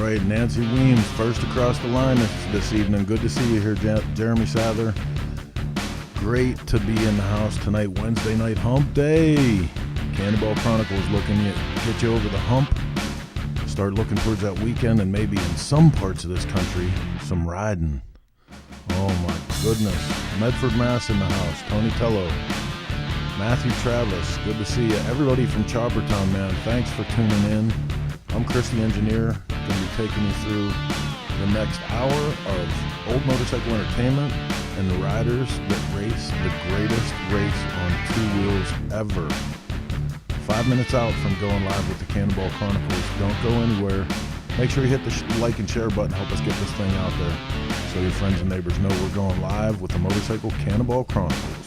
right, Nancy Weems, first across the line this evening. Good to see you here, Jeremy Sather. Great to be in the house tonight, Wednesday night hump day. Cannonball Chronicles looking to get you over the hump. Start looking towards that weekend and maybe in some parts of this country, some riding. Oh my goodness. Medford, Mass in the house. Tony Tello. Matthew Travis, good to see you. Everybody from Choppertown, man, thanks for tuning in. I'm Chris the Engineer, going to be taking you through the next hour of old motorcycle entertainment and the riders that race the greatest race on two wheels ever. 5 minutes out from going live with the Cannonball Chronicles. Don't go anywhere. Make sure you hit the like and share button. Help us get this thing out there so your friends and neighbors know we're going live with the motorcycle Cannonball Chronicles.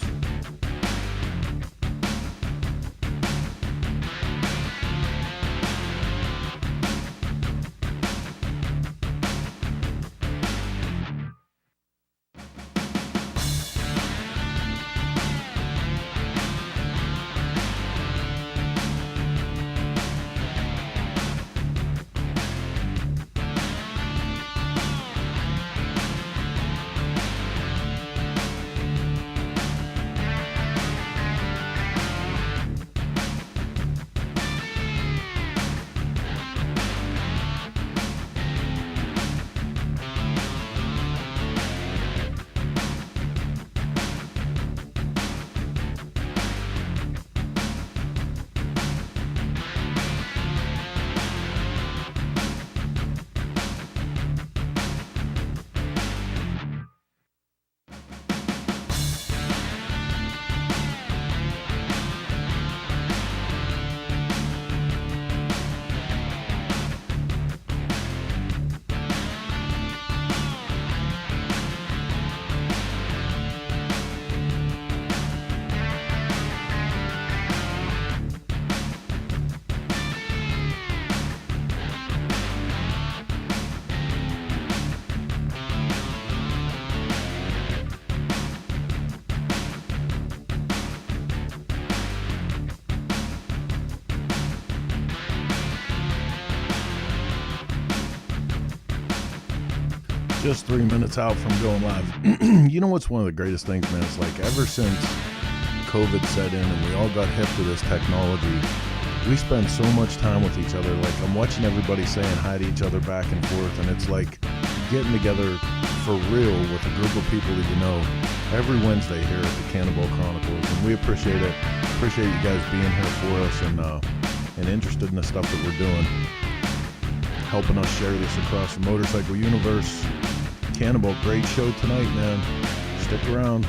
Just 3 minutes out from going live. You know what's one of the greatest things, man? It's like ever since COVID set in and we all got hip to this technology, we spend so much time with each other. Like I'm watching everybody saying hi to each other back and forth, and it's like getting together for real with a group of people that you know every Wednesday here at the Cannonball Chronicles, and we appreciate it. Appreciate you guys being here for us and interested in the stuff that we're doing, helping us share this across the motorcycle universe. Cannonball, great show tonight, man. Stick around.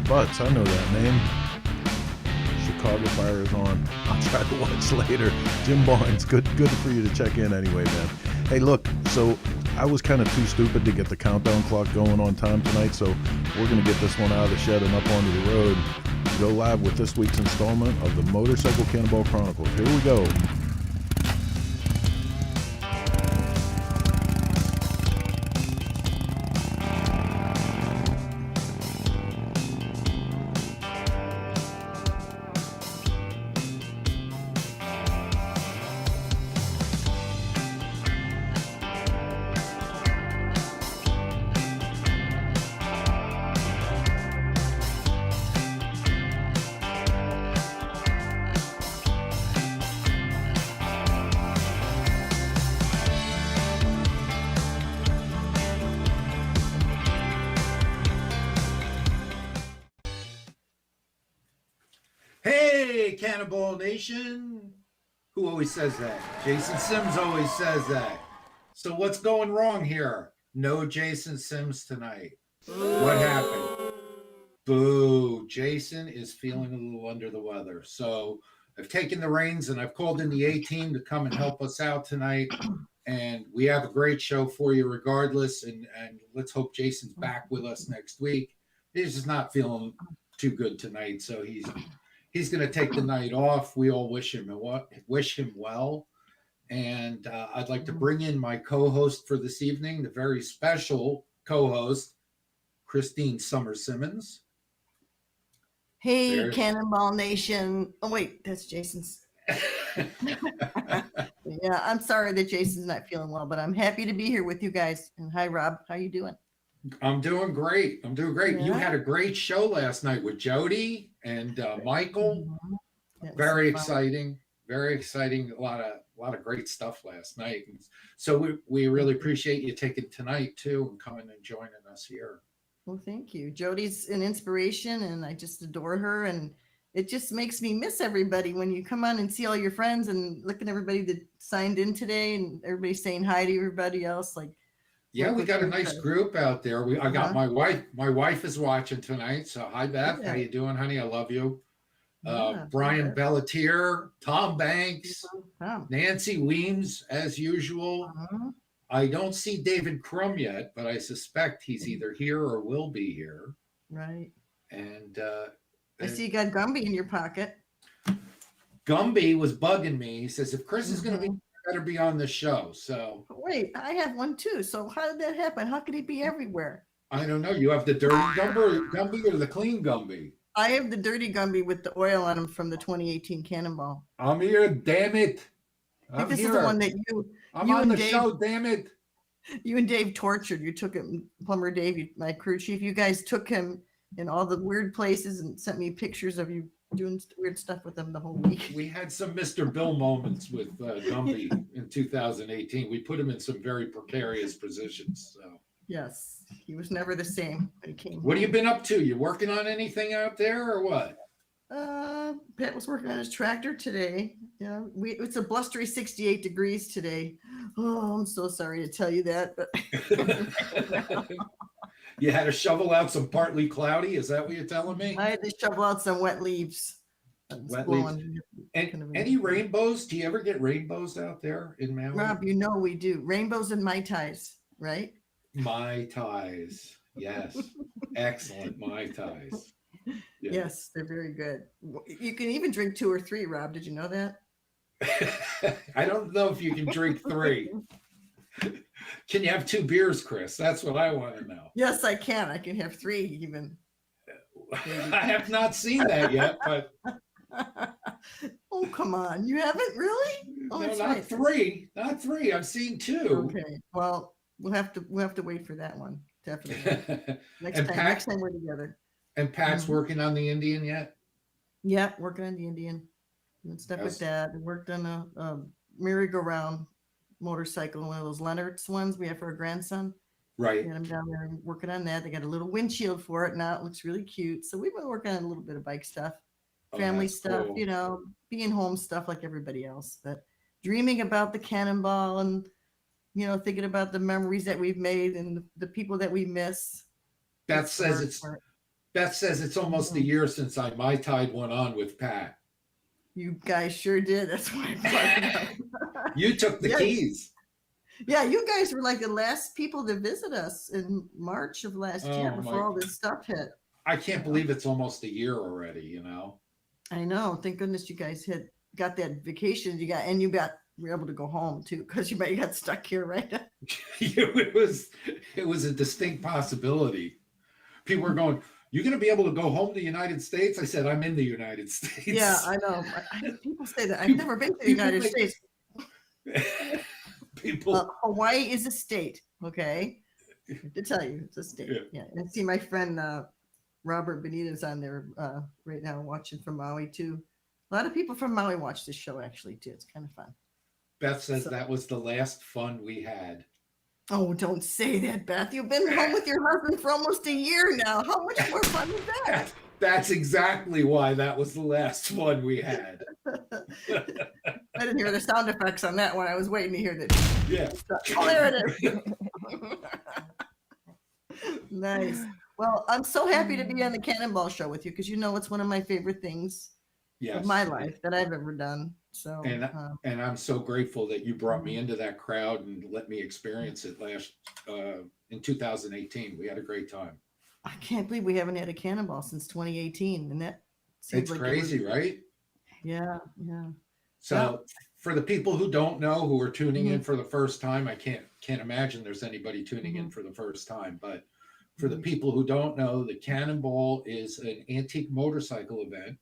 Butts, I know that name. Chicago Fire is on. I'll try to watch later. Jim Barnes, good for you to check in anyway, man. Hey, look, so I was kind of too stupid to get the countdown clock going on time tonight, so we're going to get this one out of the shed and up onto the road. Go live with this week's installment of the Motorcycle Cannonball Chronicles. Here we go. Hey, Cannonball Nation. Who always says that? Jason Sims always says that. So what's going wrong here? No Jason Sims tonight. What happened? Boo. Jason is feeling a little under the weather. So I've taken the reins and I've called in the A team to come and help us out tonight. And we have a great show for you regardless. And let's hope Jason's back with us next week. He's just not feeling too good tonight. So he's going to take the night off. We all wish him well. And I'd like to bring in my co-host for this evening, the very special co-host, Christine Summer-Simmons. Hey, Cannonball Nation. Oh, wait, that's Jason's. Yeah, I'm sorry that Jason's not feeling well, but I'm happy to be here with you guys. And hi, Rob. How you doing? I'm doing great. Yeah. You had a great show last night with Jody and Michael. Very exciting. Very exciting. A lot of great stuff last night. And so we really appreciate you taking tonight too and coming and joining us here. Well, thank you. Jody's an inspiration and I just adore her. And it just makes me miss everybody when you come on and see all your friends and look at everybody that signed in today and everybody saying hi to everybody else. Like, yeah, we got a nice group out there. I got my wife. My wife is watching tonight. So hi, Beth. Yeah. How you doing, honey? I love you. Brian Bellatier, Tom Banks, Nancy Weems, as usual. I don't see David Crum yet, but I suspect he's either here or will be here. Right. And I see you got Gumby in your pocket. Gumby was bugging me. He says, if Chris is going to be, better be on the show. So wait, I have one too. So how did that happen? How could he be everywhere? I don't know. You have the dirty Gumby or the clean Gumby? I have the dirty Gumby with the oil on him from the 2018 Cannonball. I'm here, damn it. I think this is the one that I'm on the show, damn it. You and Dave tortured. You took him, Plumber Dave, my crew chief. You guys took him in all the weird places and sent me pictures of you doing weird stuff with him the whole week. We had some Mr. Bill moments with Gumby in 2018. We put him in some very precarious positions. So. Yes, he was never the same when he came. What have you been up to? You working on anything out there or what? Pat was working on his tractor today. Yeah, it's a blustery 68 degrees today. Oh, I'm so sorry to tell you that, but you had to shovel out some partly cloudy. Is that what you're telling me? I had to shovel out some wet leaves. Wet leaves. And any rainbows? Do you ever get rainbows out there in Maui? Rob, you know we do. Rainbows and Mai Tais, right? Mai Tais. Yes. Excellent Mai Tais. Yeah. Yes, they're very good. You can even drink 2 or 3, Rob. Did you know that? I don't know if you can drink 3. Can you have 2 beers, Chris? That's what I want to know. Yes, I can. I can have 3 even. I have not seen that yet, but oh, come on. You haven't really? Oh, no, not 3. Not 3. I've seen 2. Okay. Well, we'll have to wait for that one. Definitely. Next time we're together. And Pat's working on the Indian yet? Yeah, working on the Indian and stuff with that. I worked on a merry-go-round motorcycle, one of those Leonard's ones we have for our grandson. Right. Got him down there working on that. They got a little windshield for it now. It looks really cute. So we've been working on a little bit of bike stuff, family stuff, cool. You know, being home stuff like everybody else. But dreaming about the Cannonball and, you know, thinking about the memories that we've made and the people that we miss. Beth says it's almost a year since I Mai Tai'd one on with Pat. You guys sure did. That's why I'm talking about. You took the keys. Yeah, you guys were like the last people to visit us in March of last year before all this stuff hit. I can't believe it's almost a year already, you know. I know. Thank goodness you guys got that vacation you were able to go home too, because you might have got stuck here, right? It was a distinct possibility. People were going, you're going to be able to go home to the United States? I said, I'm in the United States. Yeah, I know. People say that. I've never been to the United States. Hawaii is a state, okay? I have to tell you, it's a state. Yeah. And see my friend Robert Benitez on there right now watching from Maui too. A lot of people from Maui watch this show actually too. It's kind of fun. Beth says that was the last fun we had. Oh, don't say that, Beth. You've been home with your husband for almost a year now. How much more fun is that? That's exactly why that was the last fun we had. I didn't hear the sound effects on that one. I was waiting to hear that. Yeah. Oh, there it is. Nice. Well, I'm so happy to be on the Cannonball show with you because it's one of my favorite things of my life that I've ever done. So, and I'm so grateful that you brought me into that crowd and let me experience it in 2018. We had a great time. I can't believe we haven't had a Cannonball since 2018, and that seems it's like crazy, right? Yeah. So for the people who don't know, who are tuning in for the first time, I can't imagine there's anybody tuning in for the first time. But for the people who don't know, the Cannonball is an antique motorcycle event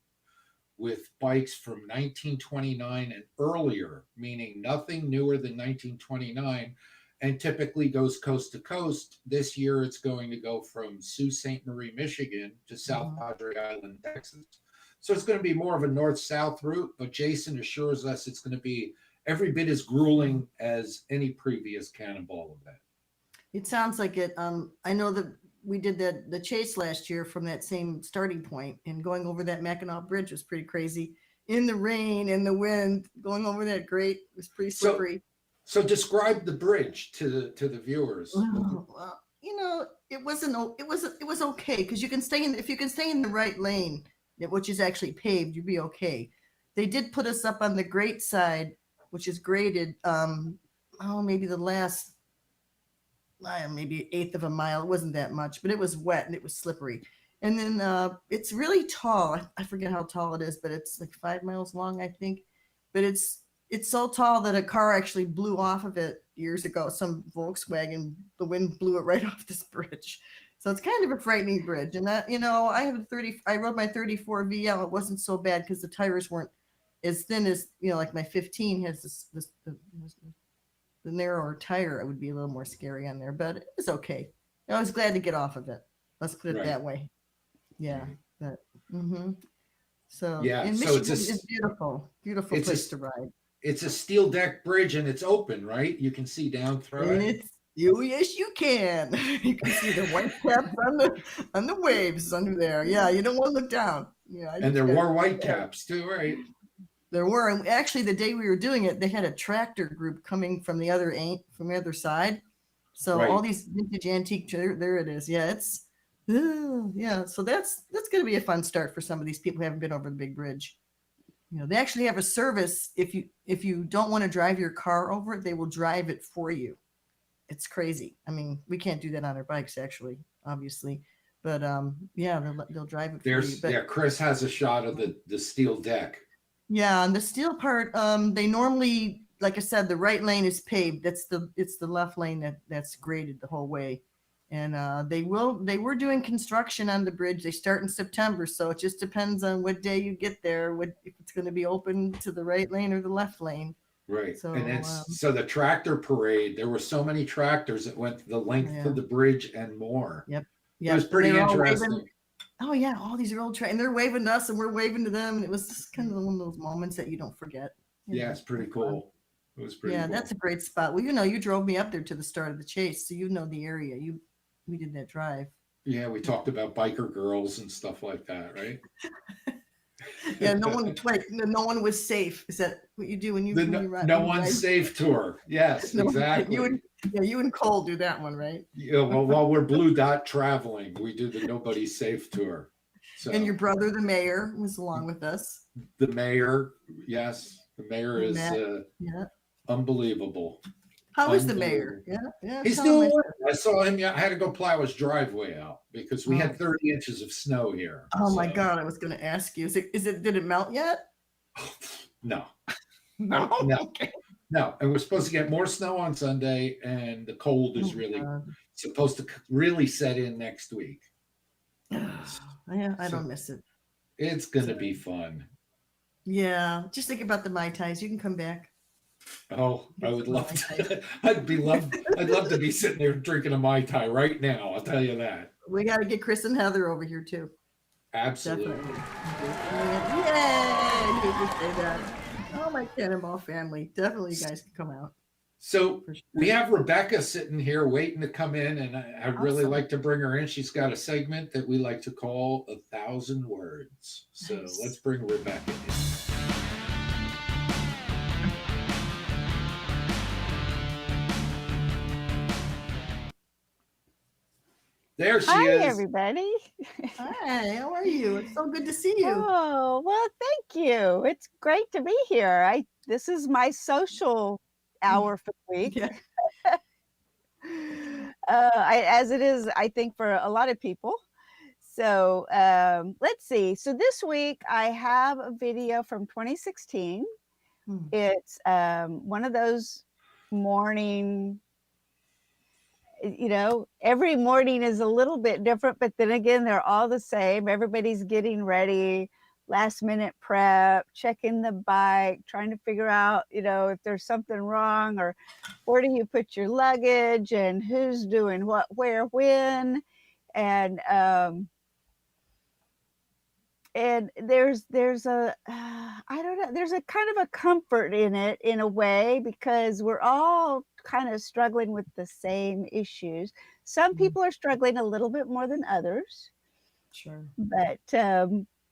with bikes from 1929 and earlier, meaning nothing newer than 1929, and typically goes coast to coast. This year, it's going to go from Sault Ste. Marie, Michigan to South Padre Island, Texas. So it's going to be more of a north-south route, but Jason assures us it's going to be every bit as grueling as any previous Cannonball event. It sounds like it. I know that we did the chase last year from that same starting point, and going over that Mackinac Bridge was pretty crazy. In the rain and the wind, going over that grate was pretty slippery. So describe the bridge to the viewers. Well, it was okay because if you can stay in the right lane, which is actually paved, you'd be okay. They did put us up on the grate side, which is graded. Maybe the last, maybe 1/8 of a mile. It wasn't that much, but it was wet and it was slippery. And then it's really tall. I forget how tall it is, but it's like 5 miles long, I think. But it's so tall that a car actually blew off of it years ago. Some Volkswagen, the wind blew it right off this bridge. So it's kind of a frightening bridge. And that, I rode my 34 VL. It wasn't so bad because the tires weren't as thin as, like my 15 has the narrower tire. It would be a little more scary on there, but it was okay. I was glad to get off of it. Let's put it that way. Yeah. So, and Michigan is beautiful, beautiful place to ride. It's a steel deck bridge and it's open, right? You can see down through it. Yes, you can. You can see the white caps on the waves under there. Yeah, you don't want to look down. Yeah, and there were white caps too, right? There were. And actually, the day we were doing it, they had a tractor group coming from the other side. So all these vintage antique, there it is. Yeah, So that's going to be a fun start for some of these people who haven't been over the big bridge. They actually have a service. If you don't want to drive your car over it, they will drive it for you. It's crazy. I mean, we can't do that on our bikes, actually, obviously. But they'll drive it for you. But, Chris has a shot of the steel deck. Yeah, and the steel part, they normally, like I said, the right lane is paved. It's the left lane that's graded the whole way. And they were doing construction on the bridge. They start in September, so it just depends on what day you get there, if it's going to be open to the right lane or the left lane. Right. So, and so the tractor parade, there were so many tractors that went the length of the bridge and more. Yep. It was pretty interesting. Oh yeah, all these are old and they're waving to us and we're waving to them. And it was just kind of one of those moments that you don't forget. Yeah, it's pretty cool. It was pretty cool. That's a great spot. Well, you drove me up there to the start of the chase, so you know the area. We did that drive. Yeah, we talked about biker girls and stuff like that, right? Yeah, no one was safe. Is that what you do when you ride? No one's safe tour. Yes, exactly. You and Cole do that one, right? Yeah, well, while we're Blue Dot traveling, we do the Nobody's Safe tour. So, and your brother, the mayor, was along with us. The mayor, yes. The mayor is unbelievable. How is the mayor? Yeah. He's doing well. I saw him. I had to go plow his driveway out because we had 30 inches of snow here. Oh my God! I was going to ask you. Did it melt yet? No. No. Okay. No. And we're supposed to get more snow on Sunday, and the cold is supposed to really set in next week. Yeah, I don't miss it. It's going to be fun. Yeah, just think about the Mai Tais. You can come back. Oh, I would love to. I'd love to be sitting there drinking a Mai Tai right now. I'll tell you that. We got to get Chris and Heather over here too. Absolutely. Definitely. Yay! You can say that. Oh, my Cannonball family. Definitely, you guys can come out. So we have Rebecca sitting here waiting to come in, and I'd really like to bring her in. She's got a segment that we like to call 1,000 Words. So let's bring Rebecca in. There she Hi, is. everybody. Hi, how are you? It's so good to see you. Oh, well, thank you. It's great to be here. This is my social hour for the week. Yeah. As it is, I think, for a lot of people. So let's see. So this week I have a video from 2016. It's one of those morning, every morning is a little bit different, but then again, they're all the same. Everybody's getting ready, last minute prep, checking the bike, trying to figure out, if there's something wrong, or where do you put your luggage, and who's doing what, where, when. And there's a I don't know, there's a kind of a comfort in it in a way, because we're all kind of struggling with the same issues. Some people are struggling a little bit more than others, Sure. but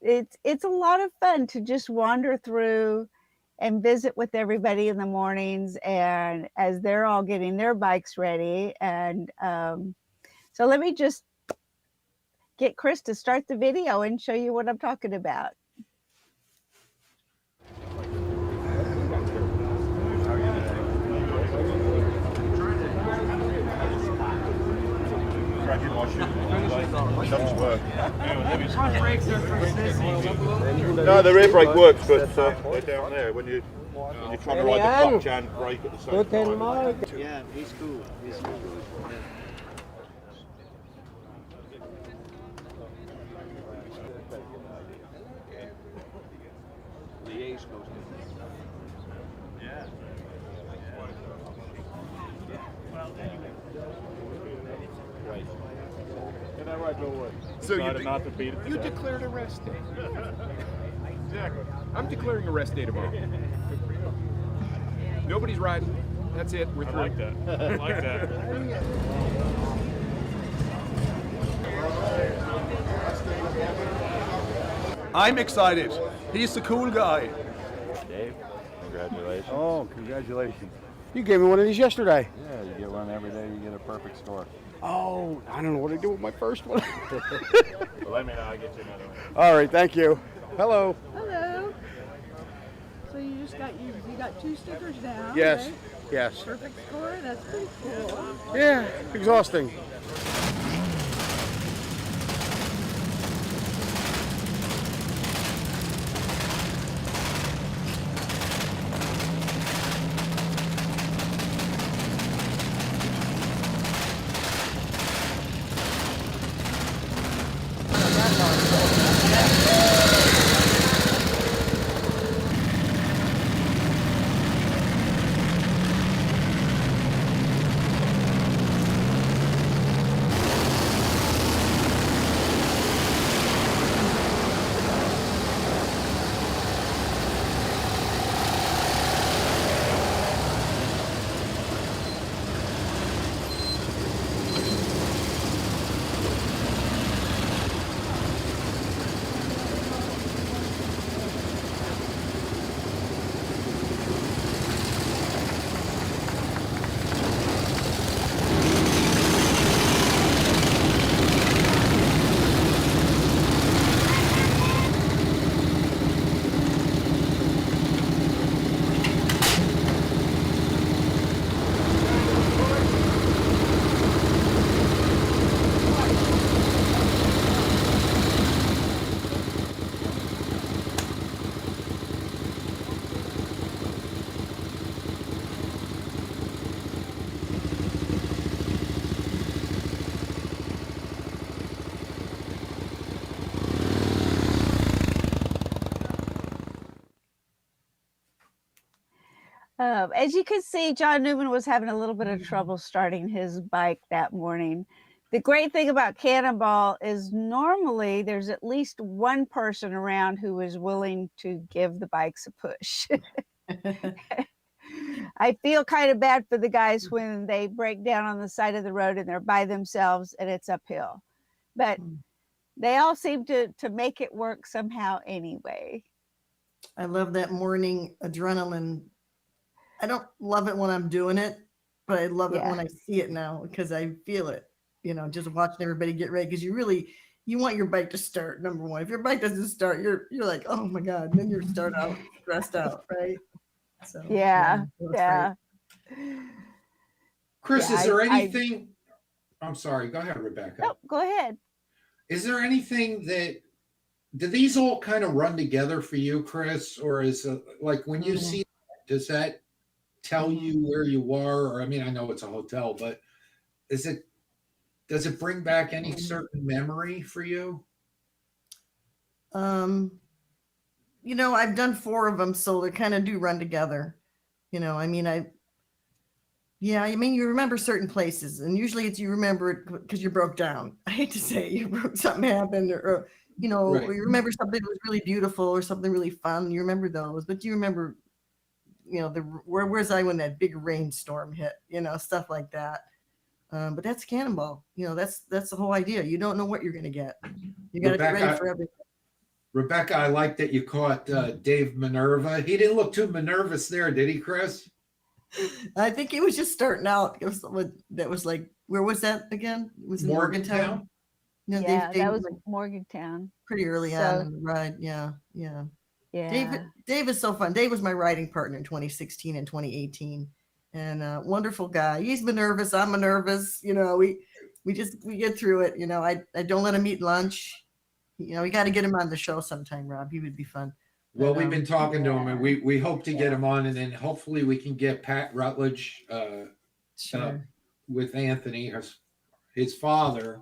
it's a lot of fun to just wander through and visit with everybody in the mornings, and as they're all getting their bikes ready. And so let me just get Chris to start the video and show you what I'm talking about. No, the rear brake works, but they're down there when you're trying to ride the clutch and brake at the same time. Yeah, he's cool. He's cool. Yeah. So you declared a rest day. Exactly. I'm declaring a rest day tomorrow. Nobody's riding. That's it. We're through. I like that. I like that. I'm excited. He's the cool guy. Dave, congratulations. Oh, congratulations. You gave me one of these yesterday. Yeah, you get one every day, you get a perfect score. Oh, I don't know what to do with my first one. Well, let me know, I'll get you another one. All right, thank you. Hello. Hello. So you just got you got 2 stickers now. Yes, right? yes. Perfect score. That's pretty cool. Yeah, exhausting. As you can see, John Newman was having a little bit of trouble starting his bike that morning. The great thing about Cannonball is normally there's at least one person around who is willing to give the bikes a push. I feel kind of bad for the guys when they break down on the side of the road and they're by themselves and it's uphill. But they all seem to make it work somehow anyway. I love that morning adrenaline. I don't love it when I'm doing it, but I love it when I see it now because I feel it. just watching everybody get ready because you want your bike to start. Number one, if your bike doesn't start, you're like, oh my god, and then you start out stressed out, right? So Yeah. Yeah. Chris, Yeah, is there anything? I'm sorry. Go ahead, Rebecca. No, go ahead. Is there anything do these all kind of run together for you, Chris, or is it like when you see, does that tell you where you are? Or I mean, I know it's a hotel, but does it bring back any certain memory for you? I've done 4 of them, so they kind of do run together. You remember certain places, and usually it's you remember it because you broke down. I hate to say it, something happened, or Right. you remember something that was really beautiful or something really fun. You remember those, but do you remember, where was I when that big rainstorm hit? Stuff like that. But that's Cannonball. That's the whole idea. You don't know what you're gonna get. You got to get ready for everything. Rebecca, I like that you caught Dave Minerva. He didn't look too Minervous there, did he, Chris? I think he was just starting out. That was like, where was that again? It was in Morgantown. No, Yeah, Dave that was like Morgantown. pretty early on in the ride. Yeah. Yeah. Dave is so fun. Dave was my riding partner in 2016 and 2018, and wonderful guy. He's Minervous. I'm Minervous. We get through it. I don't let him eat lunch. We got to get him on the show sometime, Rob. He would be fun. Well, we've been talking to him, and we hope to get him on, and then hopefully we can get Pat Rutledge with Anthony, his father,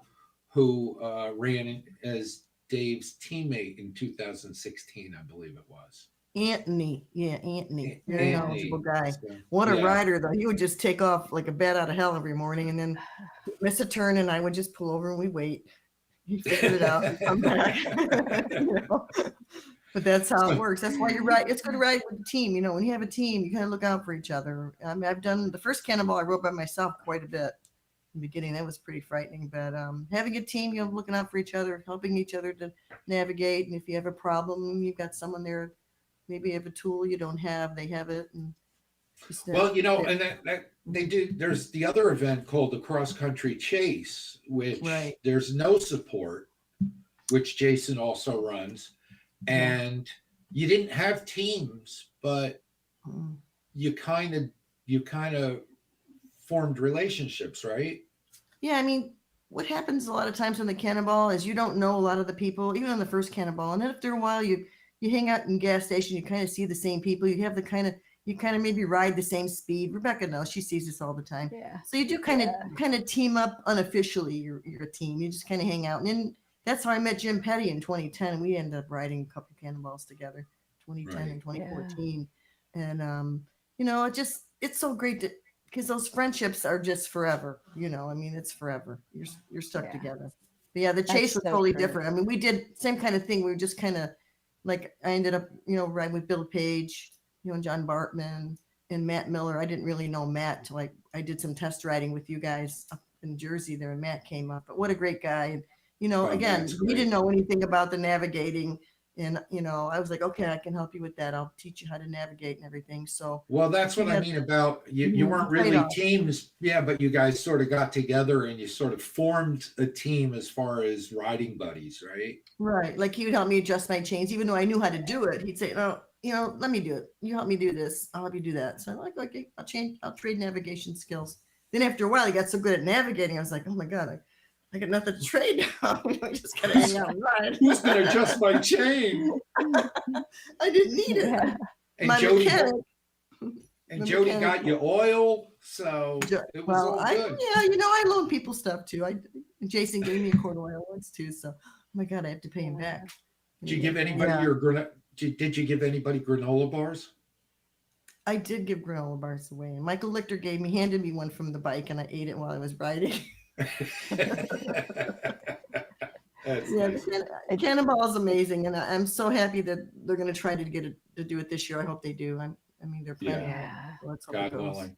who ran as Dave's teammate in 2016, I believe it was. Anthony. Yeah, Anthony. Very knowledgeable guy. So, What a rider, though. He would just take off like a bat out of hell every morning, and then miss a turn, and I would just pull over and we wait. He figured it out and come back. But that's how it works. That's why you're right. It's good to ride with a team. When you have a team, you kind of look out for each other. I mean, I've done the first Cannonball I rode by myself quite a bit in the beginning. That was pretty frightening. But having a team, looking out for each other, helping each other to navigate. And if you have a problem, you've got someone there. Maybe you have a tool you don't have. They have it. And and that they do. There's the other event called the Cross Country Chase, which there's no support, which Jason also runs. And you didn't have teams, but you kind of formed relationships, right? Yeah, I mean, what happens a lot of times on the Cannonball is you don't know a lot of the people, even on the first Cannonball. And then after a while, you hang out in gas station, you kind of see the same people. You have you kind of maybe ride the same speed. Rebecca knows, she sees this all the time. Yeah. So you do kind of team up unofficially. You're a team. You just kind of hang out, and then that's how I met Jim Petty in 2010. We ended up riding a couple of Cannonballs together, 2010 and 2014. And it's so great because those friendships are just forever. It's forever. You're stuck together. But yeah, the chase was totally different. I mean, we did same kind of thing. We were just kind of like, I ended up riding with Bill Page, and John Bartman and Matt Miller. I didn't really know Matt till I did some test riding with you guys up in Jersey there, and Matt came up. But what a great guy. And again, he didn't know anything about the navigating. And, I was like, okay, I can help you with that. I'll teach you how to navigate and everything. So, well, that's what I mean about you weren't really teams. Yeah, but you guys sort of got together and you sort of formed a team as far as riding buddies, right? Right. Like he would help me adjust my chains, even though I knew how to do it. He'd say, no, let me do it. You help me do this. I'll help you do that. So I'm like, okay, I'll trade navigation skills. Then after a while, he got so good at navigating. I was like, oh my God, I got nothing to trade now. I just gotta hang out and ride. Who's gonna adjust my chain? I didn't need it. And my Jody, mechanic. and Jody got you oil, so it was all good. I loan people stuff too. Jason gave me a quart of oil once too. So, oh my God, I have to pay him back. Did you give anybody Did you give anybody granola bars? I did give granola bars away. And Michael Lichter handed me one from the bike, and I ate it while I was riding. Cannonball is amazing, and I'm so happy that they're going to try to get it to do it this year. I hope they do. They're planning. So let's hope it goes. Willing.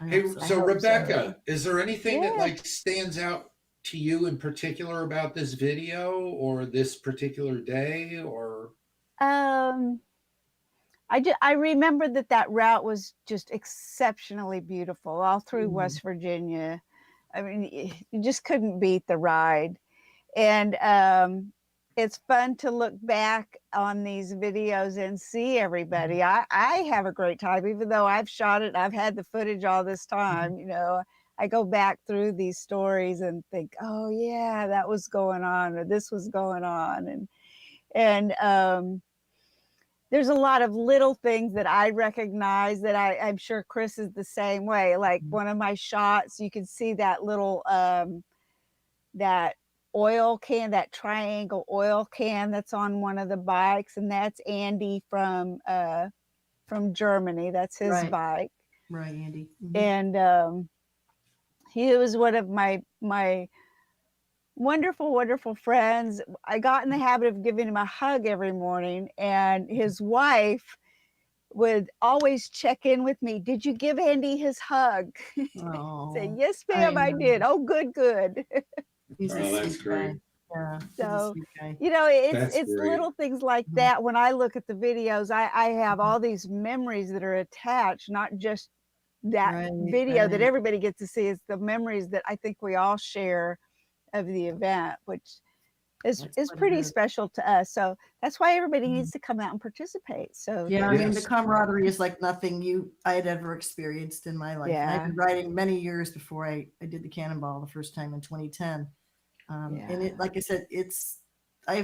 Hey, so Rebecca, is there anything that stands out to you in particular about this video or this particular day, or? I remember that route was just exceptionally beautiful all through West Virginia. I mean, you just couldn't beat the ride. And it's fun to look back on these videos and see everybody. I have a great time, even though I've shot it, I've had the footage all this time, you know. I go back through these stories and think, oh yeah, that was going on, or this was going on. And there's a lot of little things that I recognize that I'm sure Chris is the same way. Like one of my shots, you can see that little, that oil can, that triangle oil can that's on one of the bikes. And that's Andy from Germany. That's his bike. Right, Andy. And he was one of my wonderful friends. I got in the habit of giving him a hug every morning, and his wife would always check in with me. Did you give Andy his hug? Say, yes, ma'am, I did. Oh, good. He's that's great. Yeah. So, you know, it's little things like that. When I look at the videos, I have all these memories that are attached, not just that video that everybody gets to see. It's the memories that I think we all share of the event, which is pretty special to us. So that's why everybody needs to come out and participate. So yeah, I mean, the camaraderie is like nothing I had ever experienced in my life. I've been riding many years before I did the Cannonball the first time in 2010. And it, like I said,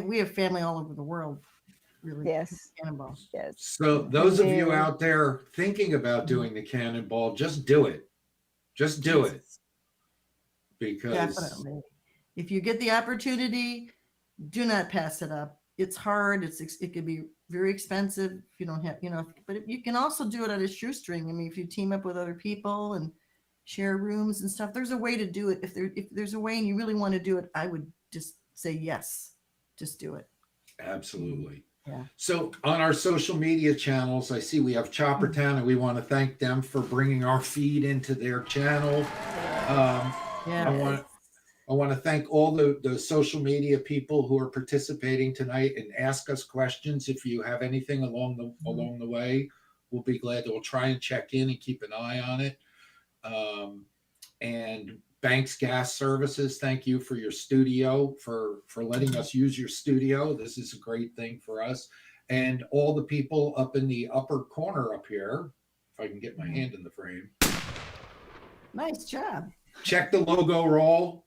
we have family all over the world. Really, Cannonball. Yes. So those of you out there thinking about doing the Cannonball, just do it. Just do it. Because definitely, if you get the opportunity, do not pass it up. It's hard. It could be very expensive if you don't have, you know. But you can also do it on a shoestring. I mean, if you team up with other people and share rooms and stuff, there's a way to do it. If there's a way and you really want to do it, I would just say yes. Just do it. Absolutely. Yeah. So on our social media channels, I see we have Chopper Town, and we want to thank them for bringing our feed into their channel. I want to thank all the social media people who are participating tonight and ask us questions. If you have anything along the way, we'll be glad to. We'll try and check in and keep an eye on it. And Banks Gas Services, thank you for your studio, for letting us use your studio. This is a great thing for us. And all the people up in the upper corner up here, if I can get my hand in the frame. Nice job. Check the logo roll.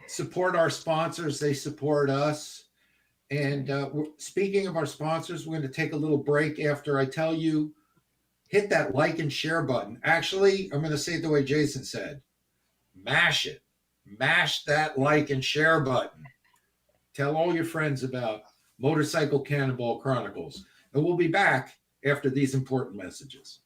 Support our sponsors. They support us. And speaking of our sponsors, we're going to take a little break after I tell you, hit that like and share button. Actually, I'm going to say it the way Jason said. Mash it. Mash that like and share button. Tell all your friends about Motorcycle Cannonball Chronicles. And we'll be back after these important messages.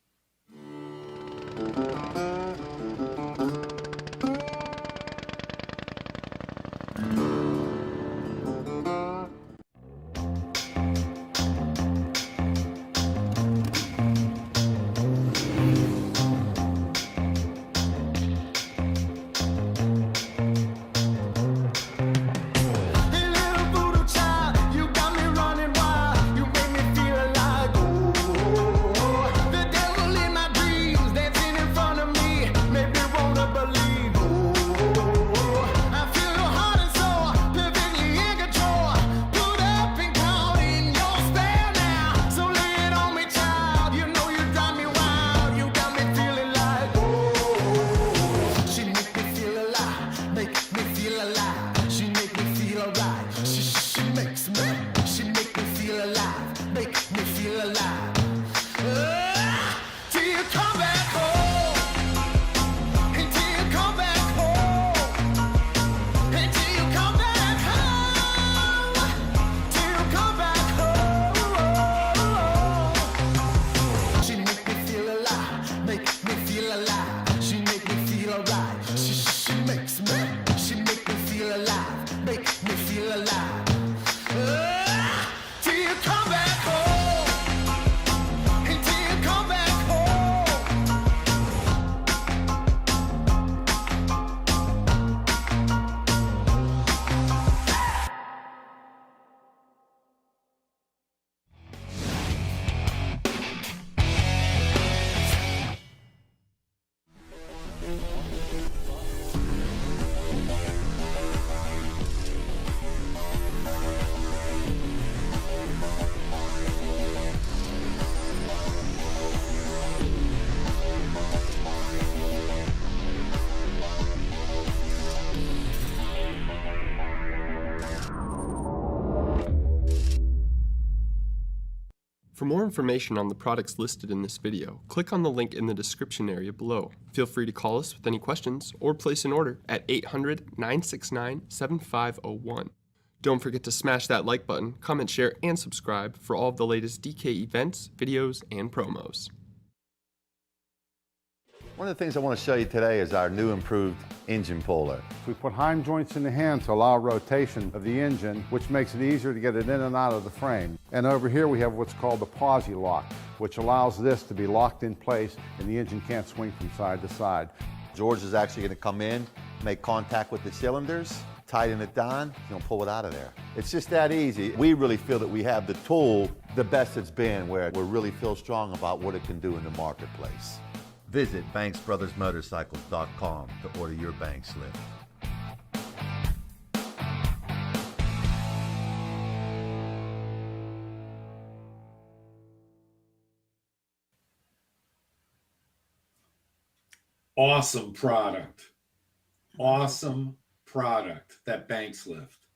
Till you come back home. For more information on the products listed in this video, click on the link in the description area below. Feel free to call us with any questions or place an order at 800-969-7501. Don't forget to smash that like button, comment, share, and subscribe for all of the latest DK events, videos, and promos. One of the things I want to show you today is our new improved engine puller. We put heim joints in the hand to allow rotation of the engine, which makes it easier to get it in and out of the frame. And over here we have what's called the posi lock, which allows this to be locked in place and the engine can't swing from side to side. George is actually going to come in, make contact with the cylinders, tighten it down, he's going to pull it out of there. It's just that easy. We really feel that we have the tool, the best it's been, where we really feel strong about what it can do in the marketplace. Visit BanksBrothersMotorcycles.com to order your Banks lift. Awesome product. Awesome product, that Banks lift.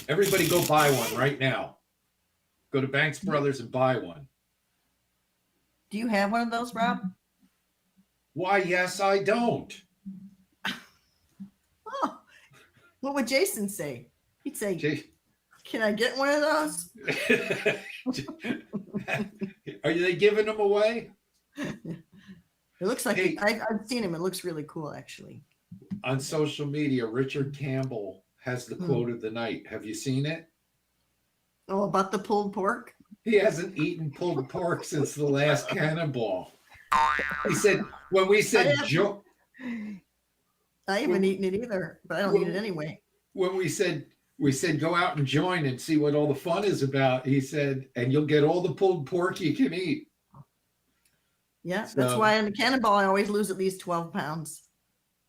Everybody go buy one right now. Go to Banks Brothers and buy one. Do you have one of those, Rob? Why, yes, I don't. Oh, what would Jason say? He'd say, can I get one of those? Are they giving them away? It looks like I've seen him. It looks really cool, actually. On social media, Richard Campbell has the quote of the night. Have you seen it? Oh, about the pulled pork? He hasn't eaten pulled pork since the last Cannonball. He said, when we said, I haven't eaten it either, but I don't eat it anyway. When we said, go out and join and see what all the fun is about, he said, and you'll get all the pulled pork you can eat. Yeah, that's why in the Cannonball, I always lose at least 12 pounds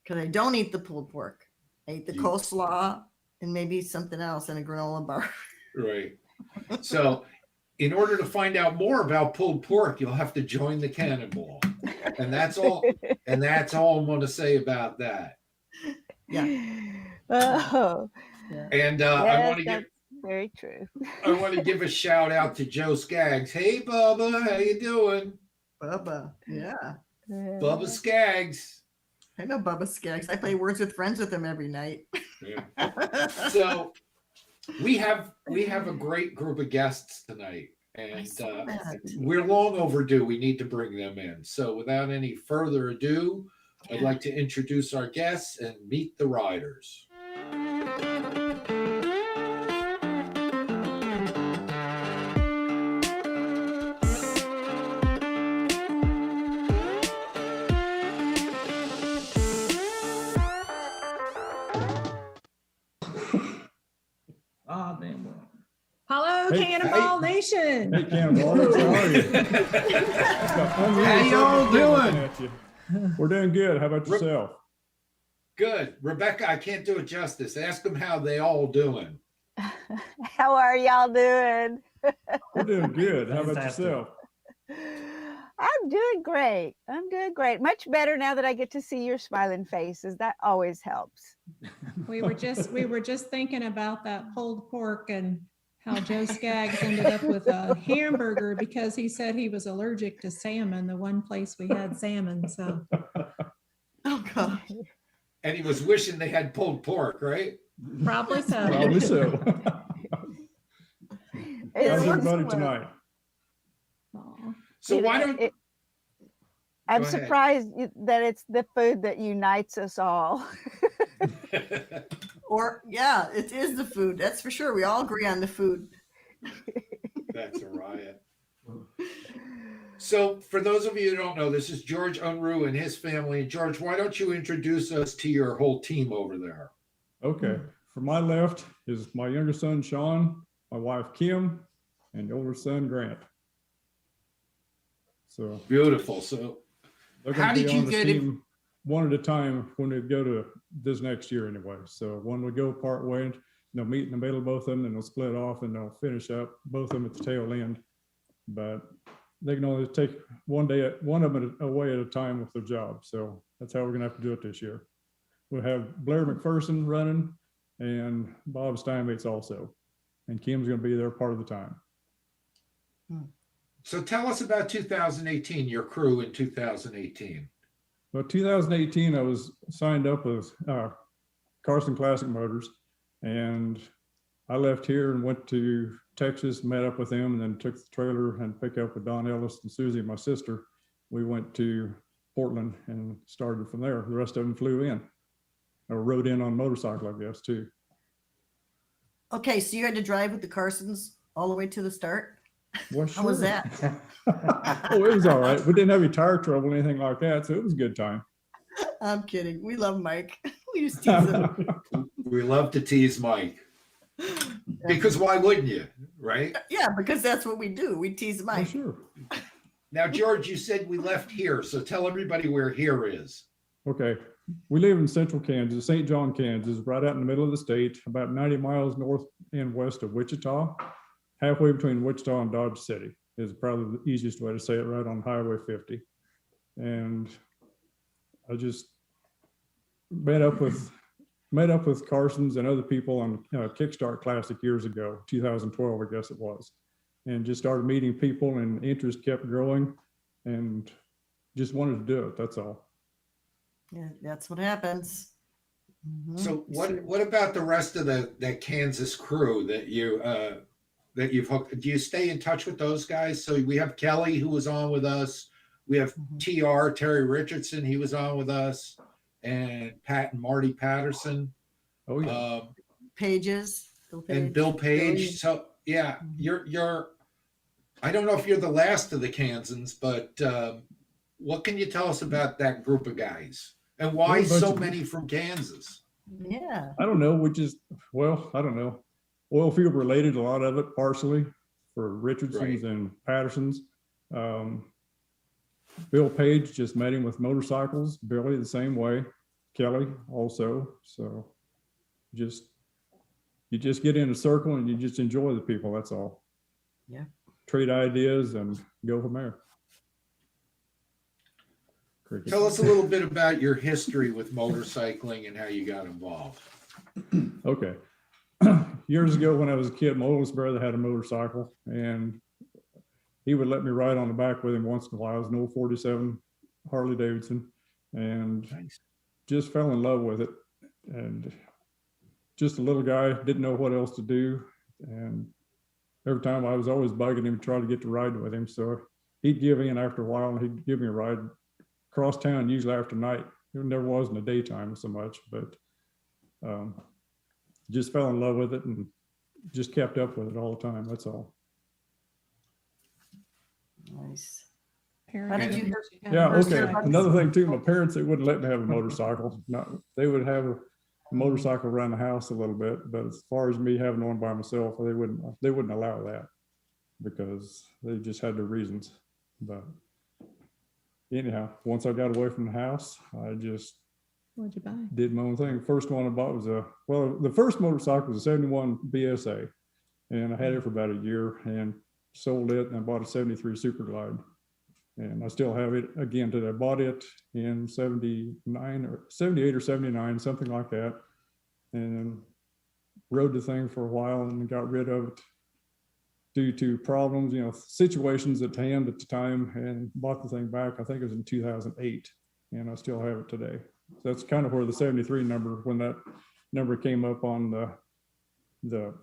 because I don't eat the pulled pork. I eat the coleslaw and maybe something else in a granola bar. Right. So in order to find out more about pulled pork, you'll have to join the Cannonball. And that's all. And that's all I'm going to say about that. Yeah. Oh. And yes, I want to give very true. I want to give a shout out to Joe Skaggs. Hey, Bubba, how you doing? Bubba, yeah. Bubba Skaggs. I know Bubba Skaggs. I play Words with Friends with him every night. Yeah. So we have a great group of guests tonight, and we're long overdue. We need to bring them in. So without any further ado, I'd like to introduce our guests and meet the riders. Hello, Hey, Cannonball Nation. Hey, Cannonball, how are you? How y'all doing? We're doing good. How about yourself? Good. Rebecca, I can't do it justice. Ask them how they all doing. How are y'all doing? We're doing good. How about yourself? I'm doing great. I'm doing great. Much better now that I get to see your smiling faces. That always helps. We were just thinking about that pulled pork and how Joe Skaggs ended up with a hamburger because he said he was allergic to salmon, the one place we had salmon. So, oh God. And he was wishing they had pulled pork, right? Probably so. Probably so. How's everybody tonight? So why don't I'm surprised that it's the food that unites us all. Or yeah, it is the food. That's for sure. We all agree on the food. That's a riot. So for those of you who don't know, this is George Unruhly and his family. George, why don't you introduce us to your whole team over there? Okay. From my left is my younger son, Sean, my wife, Kim, and the older son, Grant. So beautiful. So how did you get it? One at a time when they go to this next year anyway. So when we go part way, they'll meet in the middle of both of them and they'll split off and they'll finish up both of them at the tail end. But they can only take one of them away at a time with their job. So that's how we're gonna have to do it this year. We'll have Blair McPherson running and Bob Steinbates also. And Kim's gonna be there part of the time. So tell us about 2018, your crew in 2018. Well, 2018, I was signed up with Carson Classic Motors, and I left here and went to Texas, met up with them, and then took the trailer and picked up with Don Ellis and Susie, my sister. We went to Portland and started from there. The rest of them flew in or rode in on motorcycle, I guess, too. Okay, so you had to drive with the Carsons all the way to the start? Well, How was sure. that? Oh, it was all right. We didn't have any tire trouble or anything like that, so it was a good time. I'm kidding. We love Mike. We used to tease him. We love to tease Mike. Because why wouldn't you, right? Yeah, because that's what we do. We tease Mike. Oh, sure. Now, George, you said we left here, so tell everybody where here is. Okay. We live in central Kansas, St. John, Kansas, right out in the middle of the state, about 90 miles north and west of Wichita, halfway between Wichita and Dodge City is probably the easiest way to say it, right on Highway 50. And I just met up with Carson's and other people on Kickstart Classic years ago, 2012, I guess it was, and just started meeting people, and interest kept growing, and just wanted to do it. That's all. Yeah, that's what happens. So what about the rest of that Kansas crew that you've hooked? Do you stay in touch with those guys? So we have Kelly, who was on with us. We have Terry Richardson, he was on with us, and Pat and Marty Patterson. Oh yeah. Pages. And Bill Page. So yeah, you're I don't know if you're the last of the Kansans, but what can you tell us about that group of guys? And why so many from Kansas? Yeah. I don't know. I don't know. Oil field related, a lot of it partially for Richardson's and Patterson's. Bill Page just met him with motorcycles. Billy the same way. Kelly also. So you just get in a circle and you just enjoy the people. That's all. Yeah. Trade ideas and go from there. Tell us a little bit about your history with motorcycling and how you got involved. Okay. Years ago when I was a kid, my oldest brother had a motorcycle, and he would let me ride on the back with him once in a while. It was an old 47 Harley Davidson, and just fell in love with it. And just a little guy, didn't know what else to do. And every time I was always bugging him to try to get to ride with him. So he'd give in after a while, and he'd give me a ride across town, usually after night. It never was in the daytime so much, but just fell in love with it and just kept up with it all the time. That's all. Nice. How did you Yeah. Okay. Another thing too, my parents, they wouldn't let me have a motorcycle. No, they would have a motorcycle around the house a little bit, but as far as me having one by myself, they wouldn't allow that because they just had their reasons. But anyhow, once I got away from the house, I just What'd you buy? did my own thing. First one I bought was the first motorcycle was a 71 BSA, and I had it for about a year and sold it, and I bought a 73 Super Glide, and I still have it again today. I bought it in 79 or 78 or 79, something like that, and rode the thing for a while and got rid of it due to problems, situations at hand at the time, and bought the thing back. I think it was in 2008, and I still have it today. So that's kind of where the 73 number, when that number came up on the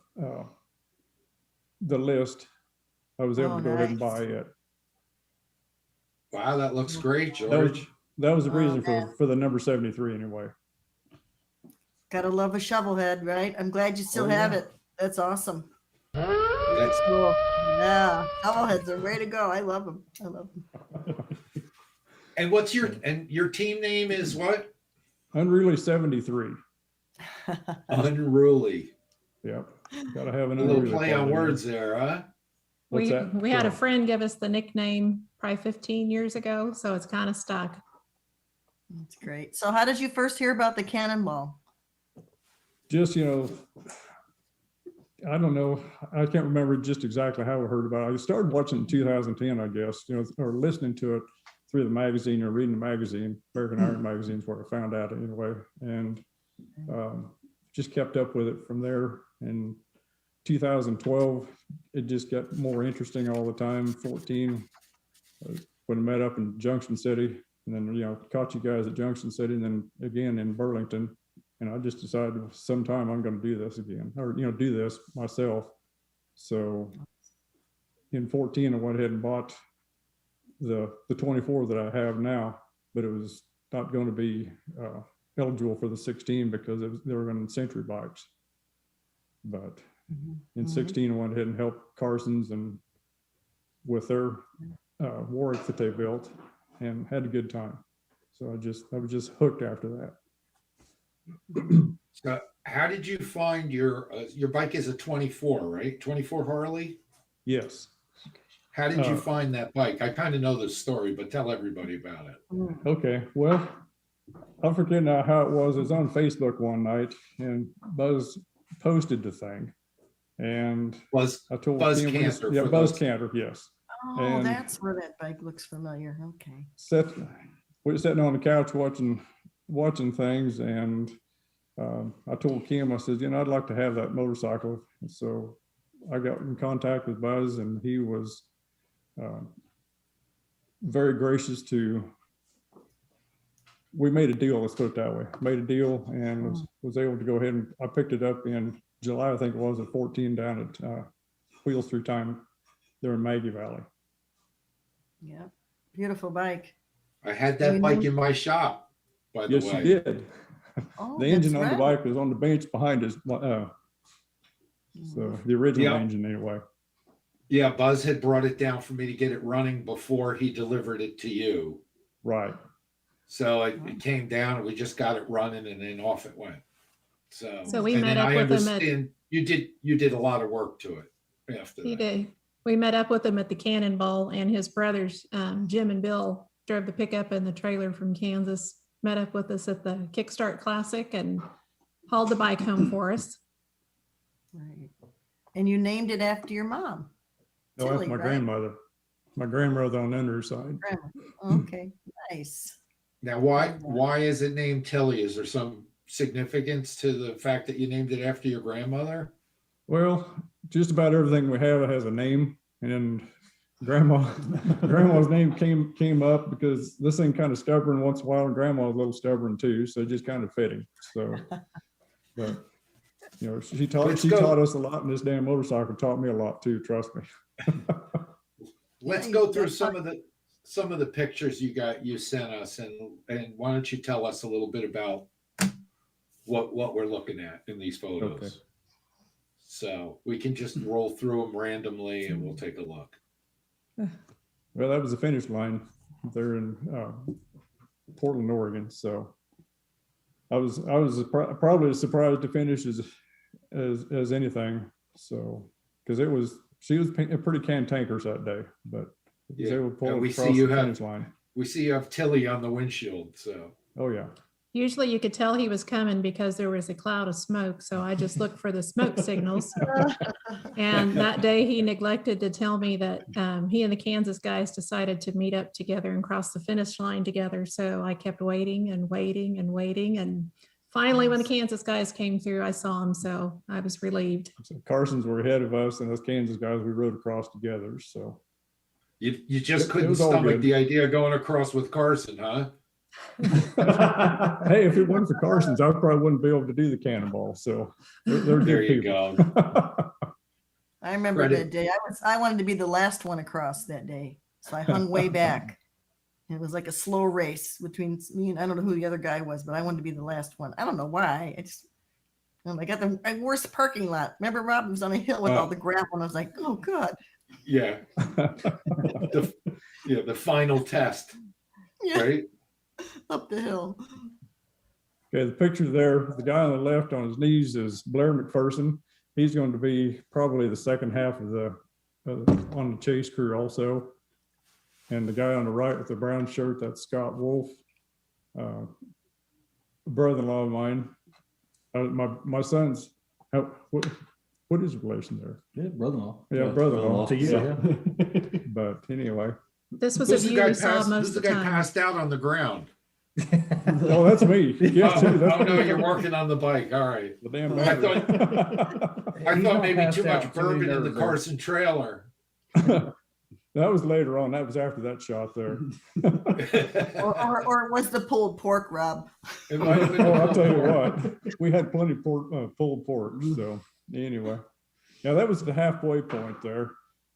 list, I was able to go ahead and buy it. Wow, that looks great, George. That was the reason for the number 73 anyway. Gotta love a shovel head, right? I'm glad you still have it. That's awesome. That's cool. Yeah, shovel heads are way to go. I love them. I love them. And what's your team name is what? Unruhly 73. Unruhly. Yep. Gotta have an A little Unruhly play on quality. words there, huh? What's that? We had a friend give us the nickname probably 15 years ago, so it's kind of stuck. That's great. So how did you first hear about the Cannonball? Just, I don't know. I can't remember just exactly how I heard about it. I started watching in 2010, I guess, or listening to it through the magazine or reading the magazine. American Iron magazine is where I found out anyway. And just kept up with it from there. And 2012, it just got more interesting all the time. 14, when I met up in Junction City, and then, you know, caught you guys at Junction City, and then again in Burlington. And I just decided sometime I'm going to do this again, or, you know, do this myself. So in 14, I went ahead and bought the 24 that I have now, but it was not going to be eligible for the 16 because they were going to Century bikes. But in 16, I went ahead and helped Carson's and with their Warwick that they built, and had a good time. So I was just hooked after that. So how did you find your bike is a 24, right? 24 Harley? Yes. How did you find that bike? I kind of know the story, but tell everybody about it. Okay, well, I forget now how it was. It was on Facebook one night, and Buzz posted the thing, and I told Buzz him, Canter. yeah, Buzz Canter, yes. Oh, And that's where that bike looks familiar. Okay. We were sitting on the couch watching things, and I told Kim, I said, you know, I'd like to have that motorcycle. And so I got in contact with Buzz, and he was very gracious to. We made a deal, let's put it that way. Made a deal and was able to go ahead, and I picked it up in July, I think it was, at 14 down at Wheels Through Time there in Maggie Valley. Yeah, beautiful bike. I had that bike in my shop, by the way. Yes, you did. Oh, The engine that's on the right. bike was on the bench behind us. So the original engine anyway. Yeah, Buzz had brought it down for me to get it running before he delivered it to you. Right. So it came down, and we just got it running, and then off it went. So we met up with him at. You did a lot of work to it after He that. did. We met up with him at the Cannonball, and his brothers, Jim and Bill, drove the pickup and the trailer from Kansas, met up with us at the Kickstart Classic and hauled the bike home for us. Right. And you named it after your mom. No, that's Tilly, my right? grandmother. My grandmother on the under side. Grandma. Okay, nice. Now, why is it named Tilly? Is there some significance to the fact that you named it after your grandmother? Well, just about everything we have has a name, and grandma's name came up because this thing kind of stubborn once in a while, and grandma's a little stubborn too, so just kind of fitting. So, but you know, she taught us a lot, and this damn motorcycle taught me a lot too. Trust me. Let's go through some of the pictures you sent us, and why don't you tell us a little bit about what we're looking at in these photos? Okay. So we can just roll through them randomly, and we'll take a look. Well, that was the finish line there in Portland, Oregon. So I was probably as surprised to finish as anything. So because she was pretty cantankerous that day, but was able to pull it across the finish line. We see you have Tilly on the windshield. So oh yeah. Usually you could tell he was coming because there was a cloud of smoke. So I just looked for the smoke signals. And that day he neglected to tell me that he and the Kansas guys decided to meet up together and cross the finish line together. So I kept waiting and waiting and waiting. And finally, when the Kansas guys came through, I saw them. So I was relieved. So Carson's were ahead of us, and those Kansas guys, we rode across together. So you just couldn't stomach the idea of going across with Carson, huh? Hey, if it wasn't for Carson's, I probably wouldn't be able to do the Cannonball. So they're good There you people. go. I remember that day. I wanted to be the last one across that day, so I hung way back. And it was like a slow race between me and I don't know who the other guy was, but I wanted to be the last one. I don't know why. I got the worst parking lot. Remember, Rob, it was on a hill with all the gravel, and I was like, oh God. Yeah. The final test. Yeah. Right? Up the hill. Okay, the picture there, the guy on the left on his knees is Blair McPherson. He's going to be probably the second half of on the chase crew also. And the guy on the right with the brown shirt, that's Scott Wolf, a brother-in-law of mine. My son's, what is the relation there? Yeah, brother-in-law. Yeah, brother-in-law. To you, yeah. But anyway. This was a view we saw most of the guy time. passed out on the ground. Oh, that's me. Yes, Oh, that's oh, no, me. you're working on the bike. All right. The damn I battery. thought maybe too much bourbon in the Carson trailer. That was later on. That was after that shot there. Or it was the pulled pork, Rob? It might have been Oh, the I'll tell you pork. what, we had plenty of pulled pork. So anyway, yeah, that was the halfway point there.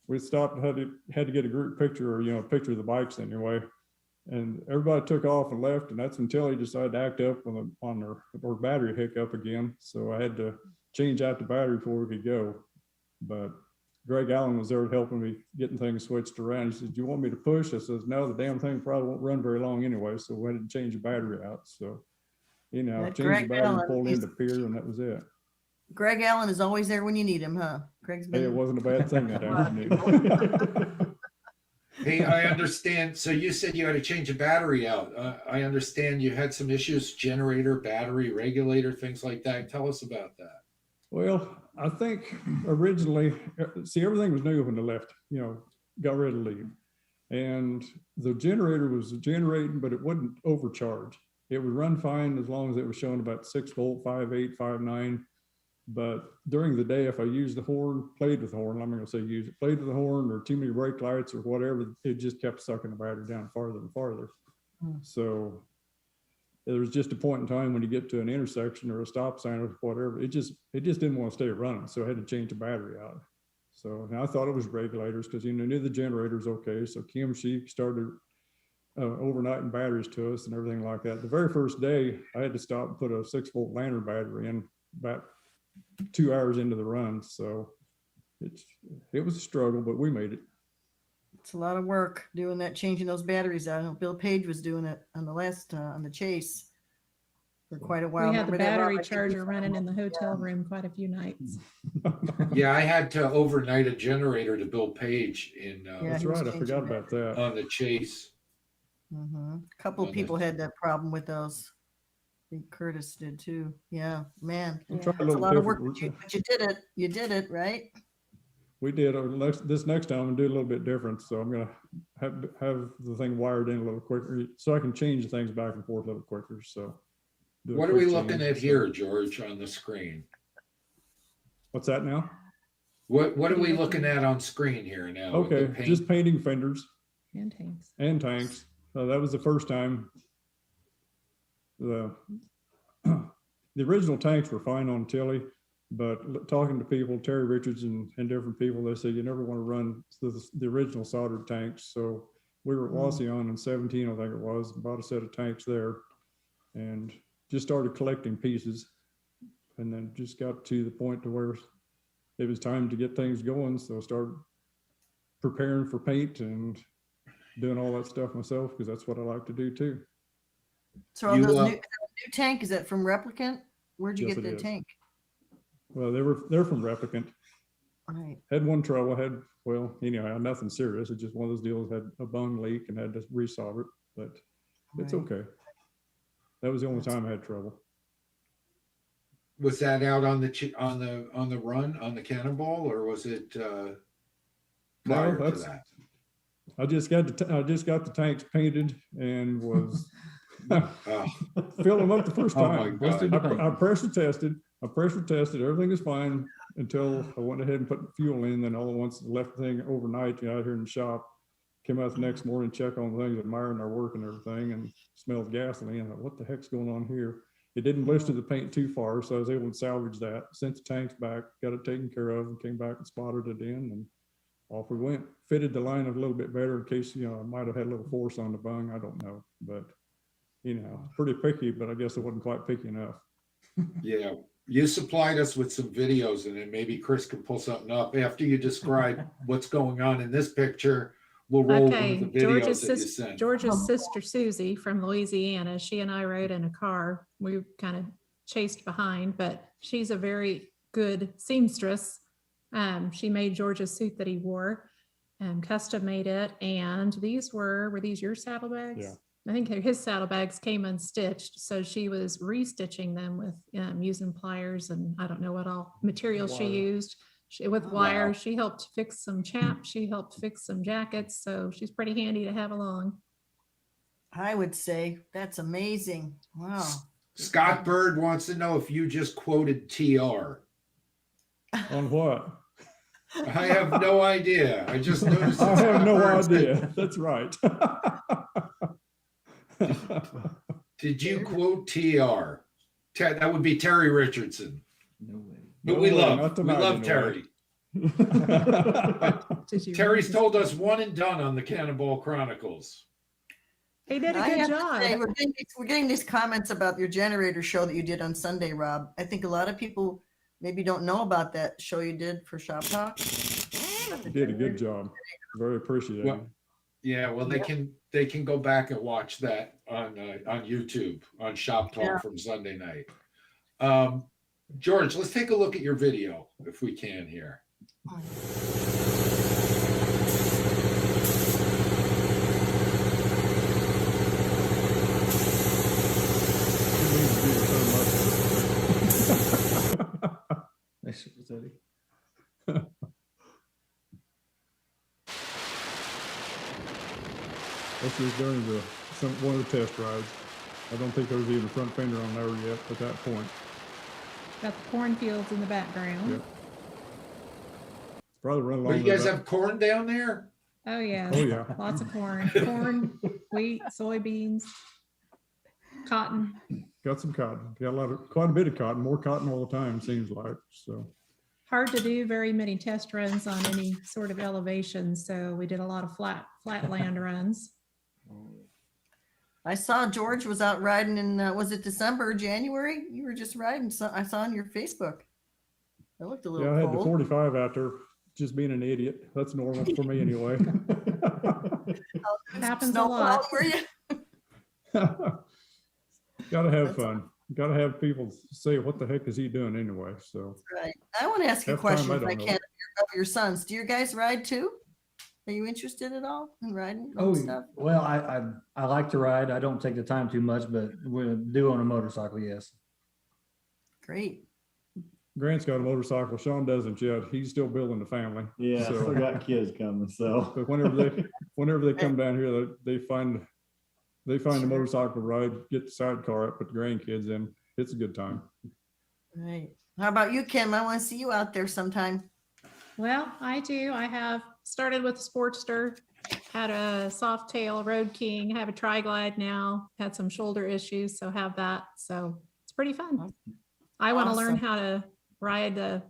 We stopped, had to get a group picture, or a picture of the bikes anyway. And everybody took off and left, and that's until he decided to act up on their battery hiccup again. So I had to change out the battery before we could go. But Greg Allen was there helping me getting things switched around. He said, "Do you want me to push?" I says, "No, the damn thing probably won't run very long anyway." So we had to change the battery out. So, changed the battery, pulled into pier, and that was it. Greg Allen is always there when you need him, huh? Greg's been. Hey, it wasn't a bad thing that afternoon. Hey, I understand. So you said you had to change a battery out. I understand you had some issues, generator, battery, regulator, things like that. Tell us about that. Well, I think originally, everything was new when they left, got ready to leave. And the generator was generating, but it wouldn't overcharge. It would run fine as long as it was showing about 6 volt, 5.8, 5.9. But during the day, if I used the horn, played with the horn, I'm not going to say use it, played with the horn or too many brake lights or whatever, it just kept sucking the battery down farther and farther. So there was just a point in time when you get to an intersection or a stop sign or whatever, it just didn't want to stay running. So I had to change the battery out. So now I thought it was regulators because, knew the generator's okay. So Kim, she started overnighting batteries to us and everything like that. The very first day I had to stop and put a 6 volt lantern battery in about 2 hours into the run. So it was a struggle, but we made it. It's a lot of work doing that, changing those batteries out. I know Bill Page was doing it on the last, on the Chase for quite a while. We had the Remember that, battery Rob? charger running in the hotel room quite a few nights. Yeah, I had to overnight a generator to Bill Page in. That's right. I forgot about that. On the Chase. A couple of people had that problem with those. I think Curtis did too. Yeah, man. It's a lot of work, but you did it. You did it, right? We did. This next time I'm gonna do a little bit different. So I'm gonna have the thing wired in a little quicker, so I can change things back and forth a little quicker. So what are we looking at here, George, on the screen? What's that now? What are we looking at on screen here now? Okay, just painting fenders and tanks. And tanks. So that was the first time. The original tanks were fine on Tilly, but talking to people, Terry Richards and different people, they say you never want to run the original soldered tanks. So we were at Wasion in 17, I think it was, bought a set of tanks there and just started collecting pieces, and then just got to the point to where it was time to get things going. So I started preparing for paint and doing all that stuff myself, because that's what I like to do too. So on those new tank, is that from Replicant? Where'd you Yes, get that is. tank? Well, they're from Replicant. Right. Had one trouble, nothing serious. It's just one of those deals, had a bung leak and had to resolder it, but it's okay. That was the only time I had trouble. Was that out on the run on the Cannonball, or was it prior to that? I just got the tanks painted and was filling them up the first time. I pressure tested. Everything was fine until I went ahead and put fuel in. Then all at once left the thing overnight, out here in the shop. Came out the next morning, check on things, admiring our work and everything, and smelled gasoline. I thought, what the heck's going on here? It didn't blister the paint too far, so I was able to salvage that. Sent the tanks back, got it taken care of, and came back and spotted it in, and off we went. Fitted the line a little bit better in case, I might have had a little force on the bung. I don't know, but pretty picky, but I guess it wasn't quite picky enough. Yeah, you supplied us with some videos, and then maybe Chris can pull something up after you describe what's going on in this picture. We'll roll one of the videos that you sent. George's sister Susie from Louisiana, she and I rode in a car. We kind of chased behind, but she's a very good seamstress. She made George's suit that he wore, custom made it. And were these your saddlebags? Yeah. I think his saddlebags came unstitched. So she was restitching them with using pliers and I don't know what all materials she used. With wire. She helped fix some chaps. She helped fix some jackets. So she's pretty handy to have along. I would say that's amazing. Wow. Scott Bird wants to know if you just quoted TR. On what? I have no idea. I just noticed. I that have Scott no Bird said- idea. That's right. Did you quote TR? That would be Terry Richardson. No way. But No we way, love not tonight, Terry. Did you Terry's really told us one and done on the Cannonball Chronicles. He did a I good have to job. say, we're getting these comments about your generator show that you did on Sunday, Rob. I think a lot of people maybe don't know about that show you did for Shop Talk. You did a good job. Very appreciated. Well, yeah, well, they can go back and watch that on YouTube on Shop Talk from Sunday night. George, let's take a look at your video if we can here. Nice, Eddie. This was during one of the test rides. I don't think there was even a front fender on there yet at that point. Got the cornfields in the background. Yep. Probably run along. But you guys have corn down there? Oh yeah. Oh, yeah. Lots of corn. Corn, wheat, soybeans, cotton. Got some cotton. Got quite a bit of cotton. More cotton all the time, seems like. So Hard to do very many test runs on any sort of elevation, so we did a lot of flatland runs. I saw George was out riding in, was it December or January? You were just riding. So I saw on your Facebook. It looked a little yeah, I had the cold. 45 out there, just being an idiot. That's normal for me anyway. Happens a Snow lot. plowing, were you? Gotta have fun. Gotta have people say, what the heck is he doing anyway? So Right. I want to ask you a Half time, question I if I don't know. can of your sons. Do your guys ride too? Are you interested at all in riding and Oh, stuff? well, I like to ride. I don't take the time too much, but we do on a motorcycle, yes. Great. Grant's got a motorcycle. Sean doesn't yet. He's still building the family. Yeah, So- still got kids coming, so. But whenever they come down here, they find a motorcycle to ride, get the sidecar up, put the grandkids in. It's a good time. Right. How about you, Kim? I want to see you out there sometime. Well, I do. I have started with a Sportster, had a Softail Road King, have a Tri-Glide now, had some shoulder issues, so have that. So it's pretty fun. I want to learn Awesome. how to ride the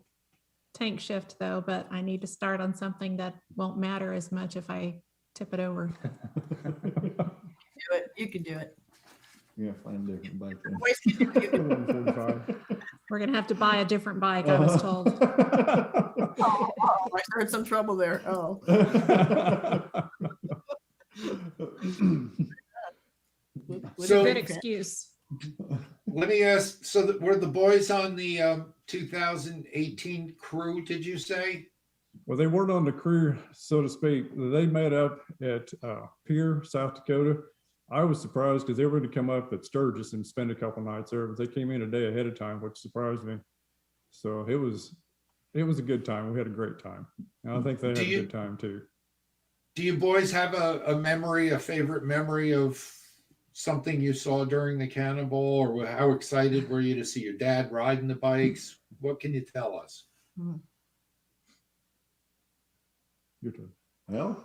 tank shift though, but I need to start on something that won't matter as much if I tip it over. Do it. You can do it. Yeah, find a different bike then. Boys can do it. You can- 145. We're gonna have to buy a different bike, I was told. Oh, I heard some trouble there. Oh. So- Good excuse. Let me ask, so were the boys on the 2018 crew, did you say? Well, they weren't on the crew, so to speak. They met up at Pierre, South Dakota. I was surprised because they were going to come up at Sturgis and spend a couple nights there, but they came in a day ahead of time, which surprised me. So it was a good time. We had a great time. And I think they had a good time too. Do you boys have a favorite memory of something you saw during the Cannonball, or how excited were you to see your dad riding the bikes? What can you tell us? Your turn. Well,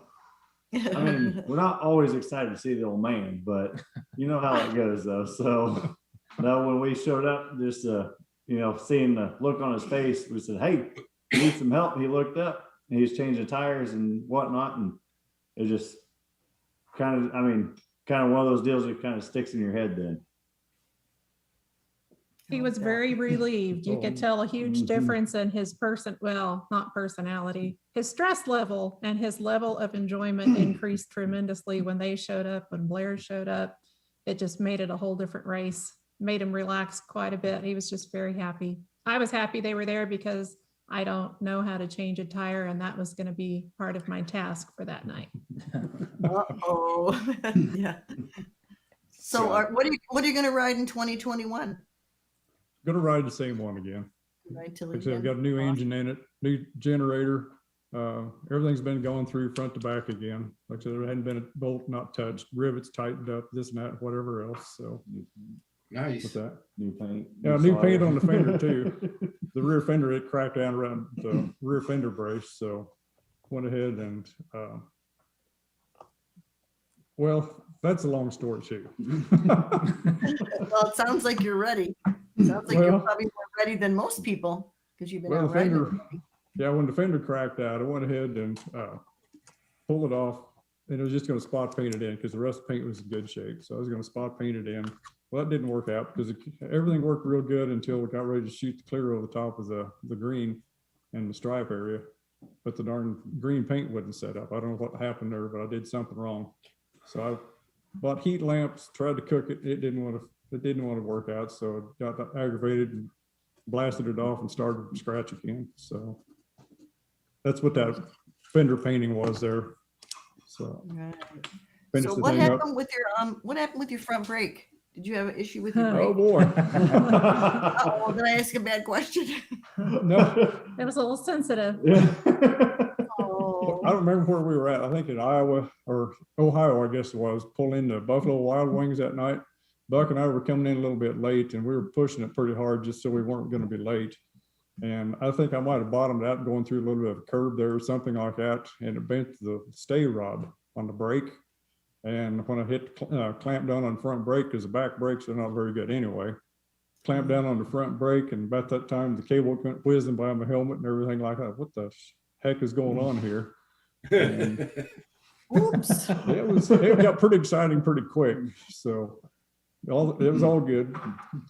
I mean, we're not always excited to see the old man, but you know how it goes though. So no, when we showed up, just seeing the look on his face, we said, "Hey, need some help?" He looked up and he was changing tires and whatnot, and it just kind of one of those deals that kind of sticks in your head then. He was very relieved. You could tell a huge difference in his not personality, his stress level and his level of enjoyment increased tremendously when they showed up, when Blair showed up. It just made it a whole different race, made him relax quite a bit. He was just very happy. I was happy they were there because I don't know how to change a tire, and that was going to be part of my task for that night. Uh-oh. Yeah. So what are you going to ride in 2021? Going to ride the same one again. Ride till Like I said, I've again? got a new engine in it, new generator, Everything's been going through front to back again. Like I said, there hadn't been a bolt not touched, rivets tightened up, this and that, whatever else. So Nice. with that, New paint. yeah, new paint on the fender too. The rear fender, it cracked down around the rear fender brace. So went ahead and, well, that's a long story too. Well, it sounds like you're ready. Sounds like you're Well, probably more ready than most people because you've been Well, out the riding. fender, yeah, when the fender cracked out, I went ahead and pulled it off, and I was just going to spot paint it in because the rest of the paint was in good shape. So I was going to spot paint it in. Well, that didn't work out because everything worked real good until we got ready to shoot the clear over the top of the green and the stripe area. But the darn green paint wouldn't set up. I don't know what happened there, but I did something wrong. So I bought heat lamps, tried to cook it. It didn't want to work out. So I got aggravated and blasted it off and started from scratch again. So that's what that fender painting was there. So Right. finished So the what thing up. happened with your what happened with your front brake? Did you have an issue with your brake? Oh boy. Uh-oh, did I ask a bad question? No, It was a little sensitive. Oh, I don't remember where we were at. I think in Iowa or Ohio, I guess it was, pulling the Buffalo Wild Wings that night. Buck and I were coming in a little bit late and we were pushing it pretty hard just so we weren't going to be late. And I think I might have bottomed out going through a little bit of a curb there or something like that. And it bent the stay rod on the brake. And when I hit clamp down on the front brake, because the back brakes are not very good anyway, clamp down on the front brake, and about that time the cable went whizzing by my helmet and everything like that. What the heck is going on here? And oops. it got pretty exciting pretty quick. So it was all good.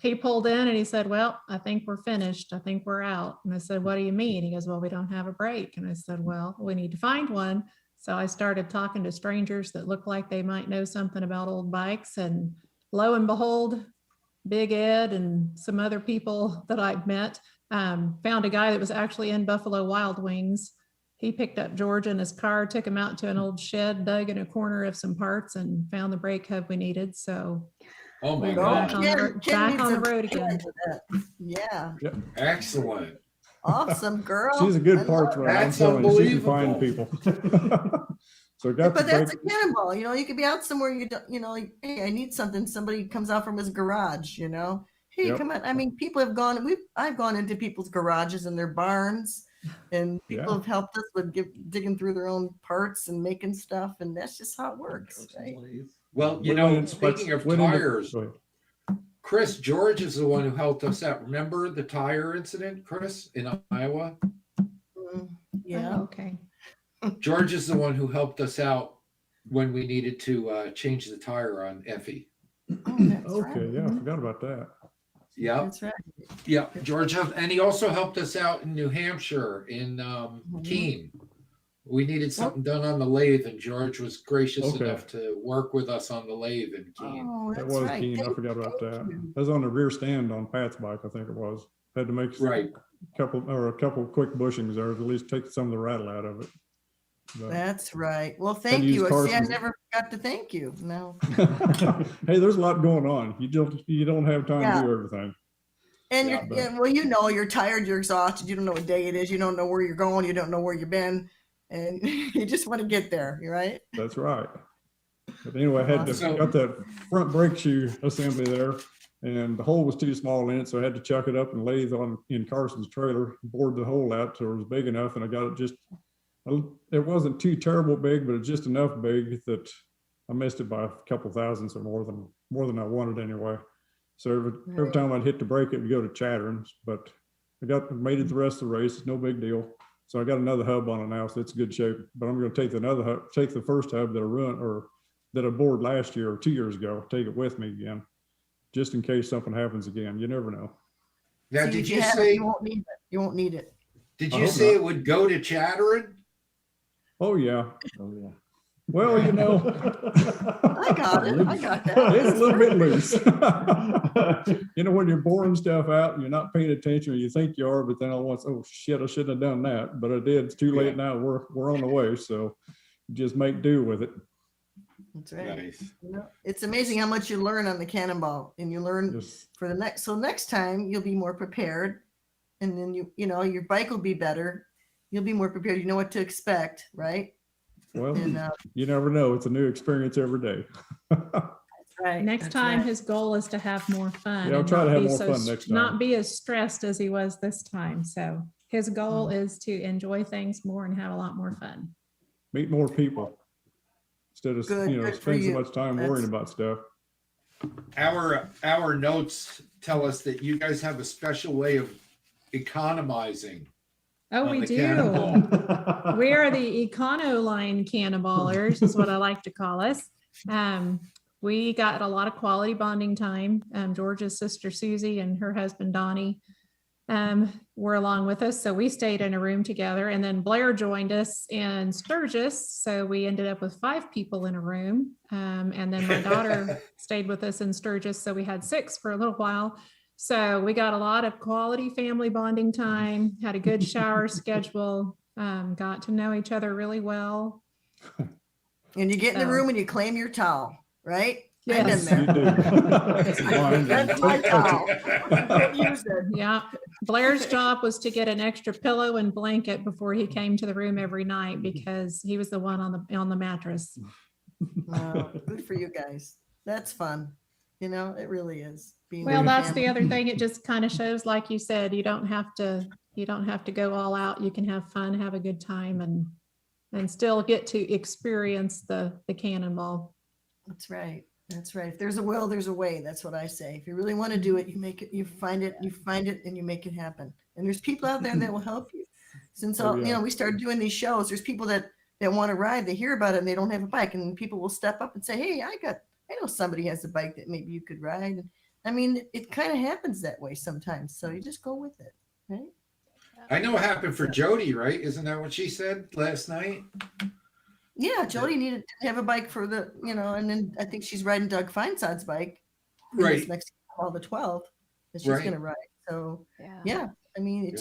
He pulled in and he said, well, I think we're finished. I think we're out. And I said, what do you mean? He goes, well, we don't have a brake. And I said, well, we need to find one. So I started talking to strangers that looked like they might know something about old bikes. And lo and behold, Big Ed and some other people that I've met found a guy that was actually in Buffalo Wild Wings. He picked up George in his car, took him out to an old shed, dug in a corner of some parts, and found the brake hub we needed. So Oh my we're God. back on the road again. Yeah. Excellent. Awesome, girl. She's a good I parts love it. runner. I'm That's telling you, she can find unbelievable. people. So got But the that's a brake. cannonball, you could be out somewhere, like, hey, I need something. Somebody comes out from his garage, hey, Yep. come on. I mean, people have I've gone into people's garages and their barns, and people Yeah. have helped us with digging through their own parts and making stuff. And that's just how it works, right? Well, We went in- speaking of went into- tires, go ahead. Chris George is the one who helped us out. Remember the tire incident, Chris, in Iowa? Yeah. Oh, okay. George is the one who helped us out when we needed to change the tire on Effie. Oh, that's Okay, right. yeah, I forgot about that. Yeah, That's right. yeah. George, and he also helped us out in New Hampshire in Keene. We needed something done on the lathe, and George was gracious Okay. enough to work with us on the lathe in Keene. Oh, That that's was right. keen. I forgot about that. That was on the rear stand on Pat's bike, I think it was. Had to make Right. a couple quick bushings there, to at least take some of the rattle out of it. But- That's right. Well, thank use you. See, I Carson's- never forgot to thank you. No. Hey, there's a lot going on. You don't have time Yeah. to do everything. And Yeah, you're tired, you're exhausted, you don't know what day it is, you don't know where you're going, you don't know where you've been, and you just want to get there, you're right. That's right. But anyway, I had to Awesome. got that front brake shoe assembly there, and the hole was too small in it, so I had to chuck it up and lathe in Carson's trailer, bored the hole out so it was big enough, and I got it just. It wasn't too terrible big, but it's just enough big that I missed it by a couple thousandths or more than I wanted anyway. So every time I'd hit the brake, it would go to chattering, but I made it the rest of the race. It's no big deal. So I got another hub on it now, so it's in good shape. But I'm going to take take the first hub that I run or that I bored last year or 2 years ago, take it with me again, just in case something happens again. You never know. Now, See, did if you have it, say? you won't need it? You won't need it. Did I you hope say not. it would go to chattering? Oh yeah. Oh, yeah. Well, I got it. I got that. it's a little bit loose. When you're boring stuff out and you're not paying attention, or you think you are, but then all once, oh shit, I shouldn't have done that. But I did. It's too late now. We're on the way. So just make do with it. That's right. Nice. It's amazing how much you learn on the Cannonball, and you learn Just for the next. So next time you'll be more prepared, and then your bike will be better, you'll be more prepared. You know what to expect, right? Well, And, you never know. It's a new experience every day. right. Next that's time, right. his goal is to have more fun. Yeah, I'll and try not to have be more so fun next time. Not be as stressed as he was this time. So his goal is to enjoy things more and have a lot more fun. Meet more people instead of Good, good for spending so you. much time worrying about stuff. Our notes tell us that you guys have a special way of economizing. Oh, on we the do. Cannonball. We are the Econoline Cannonballers, is what I like to call us. We got a lot of quality bonding time. George's sister Susie and her husband Donnie were along with us, so we stayed in a room together. And then Blair joined us in Sturgis, so we ended up with 5 people in a room. And then my daughter stayed with us in Sturgis, so we had 6 for a little while. So we got a lot of quality family bonding time, had a good shower schedule, got to know each other really well. And you get in the room and you claim your towel, right? Yes. I've been there. Mine. That's my towel. Don't use it. Yeah. Blair's job was to get an extra pillow and blanket before he came to the room every night because he was the one on the mattress. Wow, good for you guys. That's fun. You know, it really is. Well, that's the other thing. It just kind of shows, like you said, you don't have to go all out. You can have fun, have a good time, and still get to experience the Cannonball. That's right. That's right. If there's a will, there's a way. That's what I say. If you really want to do it, you make it, you find it, and you make it happen. And there's people out there that will help you. Since we started doing these shows, there's people that want to ride, they hear about it and they don't have a bike, and people will step up and say, hey, I know somebody has a bike that maybe you could ride. And I mean, it kind of happens that way sometimes. So you just go with it, right? I know it happened for Jody, right? Isn't that what she said last night? Yeah, Jody needed to have a bike for the, and then I think she's riding Doug Feinsatz's bike. Right. Next all the 12 that she's Right. going to ride. So yeah, I mean,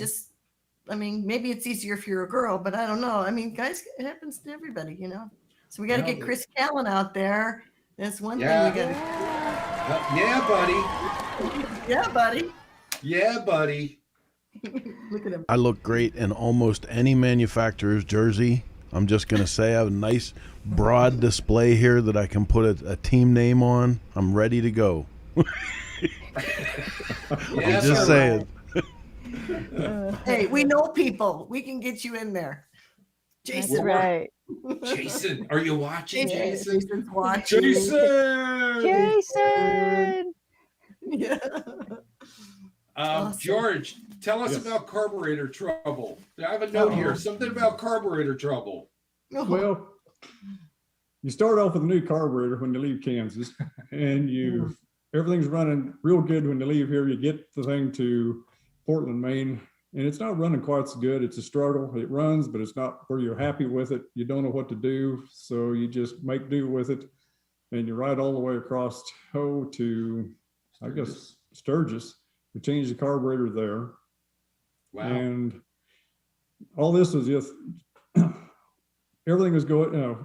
maybe it's easier if you're a girl, but I don't know. I mean, guys, it happens to everybody, So we got to get Chris Callan out there. That's one thing we got to yeah, buddy. Yeah, buddy. Yeah, buddy. Look at him. I look great in almost any manufacturer's jersey. I'm just going to say I have a nice broad display here that I can put a team name on. I'm ready to go. I'm just saying. Hey, we know people. We can get you in there. Jason. That's right. Jason, are you watching, Jason? Jason's watching. Jason. Yeah. Awesome. George, tell us about carburetor trouble. I have a note here. Something about carburetor trouble. Well, you start off with a new carburetor when you leave Kansas, and everything's running real good when you leave here. You get the thing to Portland, Maine, and it's not running quite so good. It's a struggle. It runs, but it's not where you're happy with it. You don't know what to do, so you just make do with it, and you ride all the way across to, I guess, Sturgis. We changed the carburetor there. Wow. And all this was just, everything was going,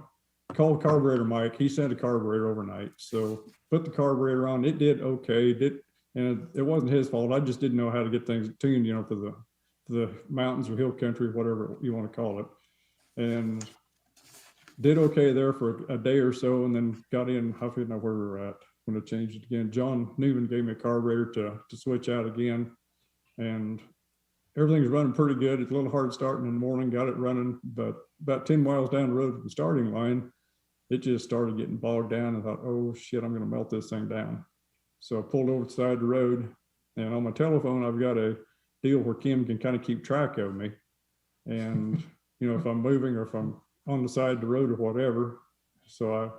called carburetor Mike. He sent a carburetor overnight. So put the carburetor on. It did okay. And it wasn't his fault. I just didn't know how to get things tuned, for the mountains or hill country, whatever you want to call it. And did okay there for a day or so, and then got in, I don't know where we were at when I changed it again. John Newman gave me a carburetor to switch out again, and everything's running pretty good. It's a little hard starting in the morning, got it running, but about 10 miles down the road to the starting line, it just started getting bogged down. I thought, oh shit, I'm gonna melt this thing down. So I pulled over to the side of the road, and on my telephone, I've got a deal where Kim can kind of keep track of me. And, if I'm moving or if I'm on the side of the road or whatever. So I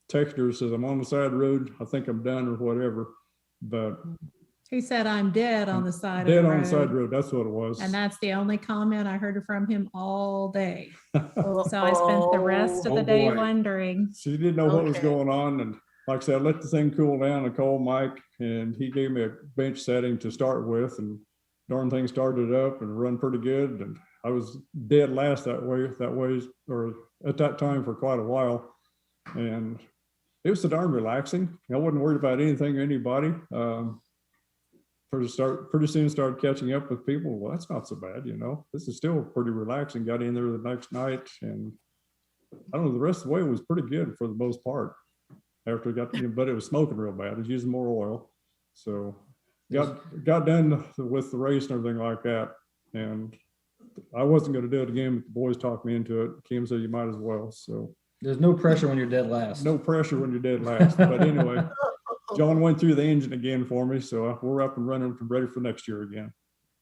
text her, says, I'm on the side of the road. I think I'm done or whatever. But He said, I'm dead on the side dead of the on road. the side of the road. That's what it was. And that's the only comment I heard from him all day. So I spent the rest of the day wondering. She didn't know what was going on. And like I said, I let the thing cool down and called Mike, and he gave me a bench setting to start with, and darn thing started up and run pretty good. And I was dead last that way, or at that time for quite a while. And it was so darn relaxing. I wasn't worried about anything or anybody. pretty soon started catching up with people. Well, that's not so bad, you know. This is still pretty relaxing. Got in there the next night, and I don't know, the rest of the way was pretty good for the most part. After we got, but it was smoking real bad. It was using more oil. So got done with the race and everything like that. And I wasn't going to do it again, but the boys talked me into it. Kim said you might as well. So there's no pressure when you're dead last. No pressure when you're dead last. But anyway, John went through the engine again for me. So we're up and running, ready for next year again.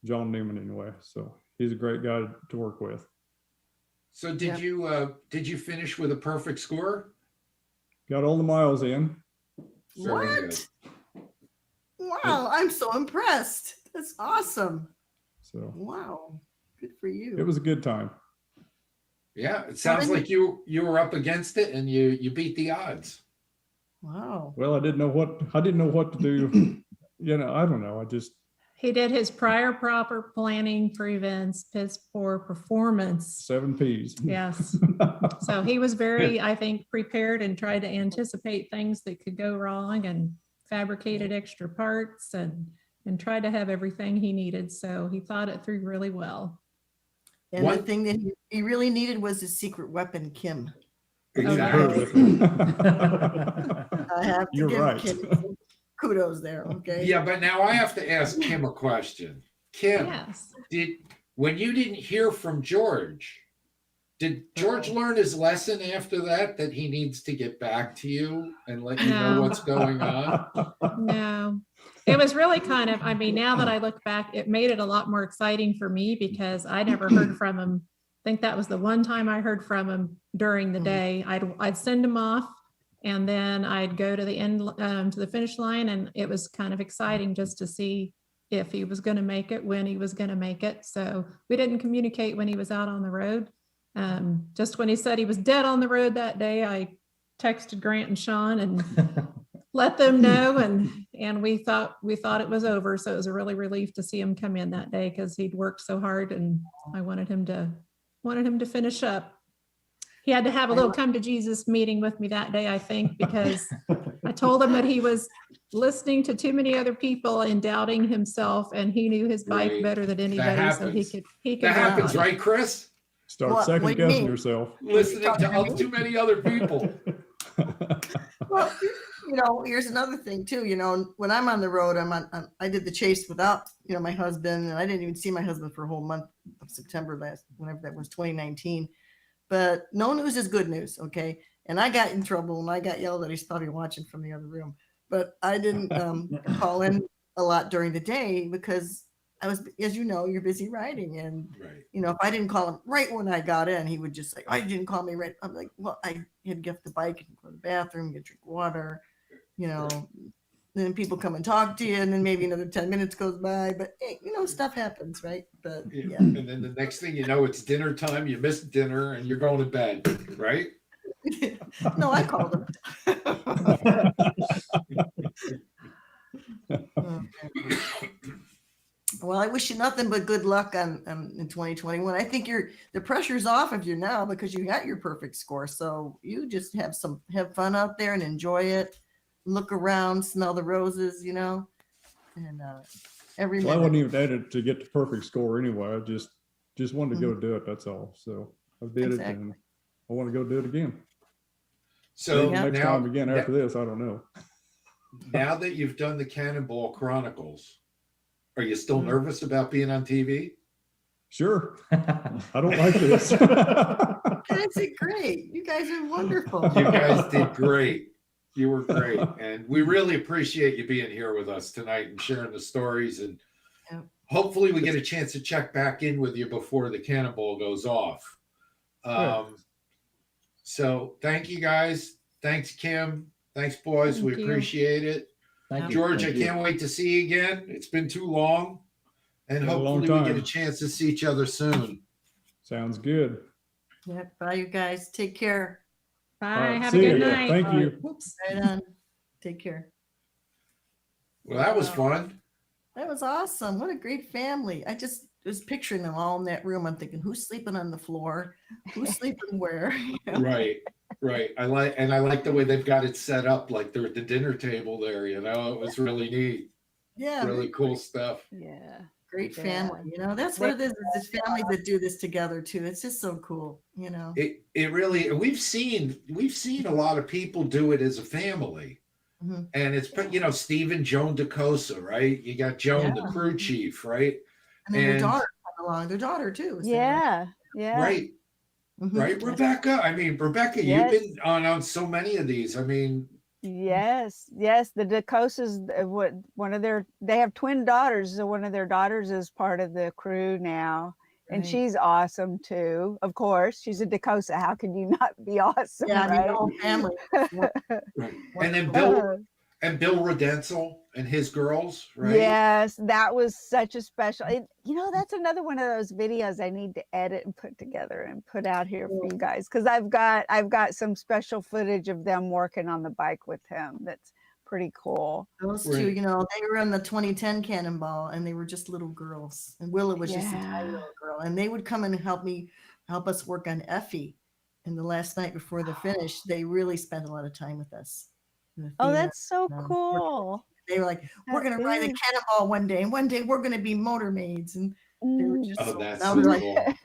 John Newman anyway. So he's a great guy to work with. So did you finish with a perfect score? Got all the miles in. What? Wow, I'm so impressed. That's awesome. So wow, good for you. It was a good time. Yeah, it sounds like you were up against it and you beat the odds. Wow. Well, I didn't know what to do. You know, I don't know. He did his prior proper planning for events, piss poor performance. 7 Ps. Yes. So he was very, I think, prepared and tried to anticipate things that could go wrong and fabricated extra parts and tried to have everything he needed. So he thought it through really well. And the thing that he really needed was his secret weapon, Kim. Exactly. I have to give right. Kim kudos there. Okay. Yeah, but now I have to ask Kim a question. Kim, yes. When you didn't hear from George, did George learn his lesson after that he needs to get back to you and let you know what's going on? No. It was really kind of, I mean, now that I look back, it made it a lot more exciting for me because I never heard from him. I think that was the one time I heard from him during the day. I'd send him off and then I'd go to the end, to the finish line. And it was kind of exciting just to see if he was going to make it, when he was going to make it. So we didn't communicate when he was out on the road. Just when he said he was dead on the road that day, I texted Grant and Sean and let them know. And we thought it was over. So it was a really relief to see him come in that day because he'd worked so hard and I wanted him to finish up. He had to have a little come to Jesus meeting with me that day, I think, because I told him that he was listening to too many other people and doubting himself, and he knew his bike better than anybody, so he could. That happens, right, Chris? Start second guessing yourself. Listening to too many other people. Well, you know, here's another thing too. You know, when I'm on the road, I did the chase without, you know, my husband, and I didn't even see my husband for a whole month of September whenever that was, 2019. But no news is good news, okay? And I got in trouble and I got yelled at. He's probably watching from the other room. But I didn't call in a lot during the day because I was, as you know, you're busy riding. And, you know, if I didn't call him right when I got in, he would just say, I didn't call me right. I'm like, well, I had to get the bike and go to the bathroom, get drink water, you know. Then people come and talk to you, and then maybe another 10 minutes goes by. But hey, you know, stuff happens, right? But yeah. And then the next thing you know, it's dinner time. You missed dinner, and you're going to bed, right? No, I called him. Well, I wish you nothing but good luck in 2021. I think the pressure's off of you now because you got your perfect score. So you just have fun out there and enjoy it. Look around, smell the roses, you know, and every minute. I wasn't even at it to get the perfect score anyway. I just wanted to go do it. That's all. So I did it, and I want to go do it again. So next time again after this, I don't know. Now that you've done the Cannonball Chronicles, are you still nervous about being on TV? Sure. I don't like this. You guys did great. You guys are wonderful. You guys did great. You were great. And we really appreciate you being here with us tonight and sharing the stories. And hopefully we get a chance to check back in with you before the Cannonball goes off. So thank you guys. Thanks, Kim. Thanks, boys. Thank we you. appreciate it. Thank you. George, Thank I can't wait to see you again. It's been too long. And hopefully we get a chance to see each other soon. Sounds good. Yeah, bye, you guys. Take care. Bye. Have a good night. Thank you. Oops. Right on. Take care. Well, that was fun. That was awesome. What a great family. I just was picturing them all in that room. I'm thinking, who's sleeping on the floor? Who's sleeping where? You know? Right. I like the way they've got it set up, like they're at the dinner table there, you know. It was really neat. Yeah. really cool stuff. Yeah. Great Yeah. family. You know, that's what it is. It's families that do this together too. It's just so cool, you know. It really, we've seen a lot of people do it as a family. Mhm. And it's, Steve Joan DeCosa, right? You got Joan, the crew chief, right? And then their daughter come along. Their daughter too. is there, Yeah. Yeah. right. Mhm. Right, Rebecca? I mean, Rebecca, Yes. you've been on so many of these. I mean, Yes, yes. The DeCosas, they have twin daughters. So one of their daughters is part of the crew now. And Right. she's awesome too. Of course, she's a DeCosa. How can you not be awesome? Yeah, I mean, right? the whole family. right. And then Bill Rodensel and his girls, right? Yes, that was such a special. That's another one of those videos I need to edit and put together and put out here for you guys, because I've got some special footage of them working on the bike with him. That's pretty cool. Those two, they were on the 2010 Cannonball, and they were just little girls, and Willa was just a tiny little girl, and they would come and help us work on Effie. And the last night before the finish, they really spent a lot of time with us. Oh, that's so cool. They were like, we're going to ride the Cannonball one day, and one day we're going to be motor maids. And they were just that's now so they're cool. like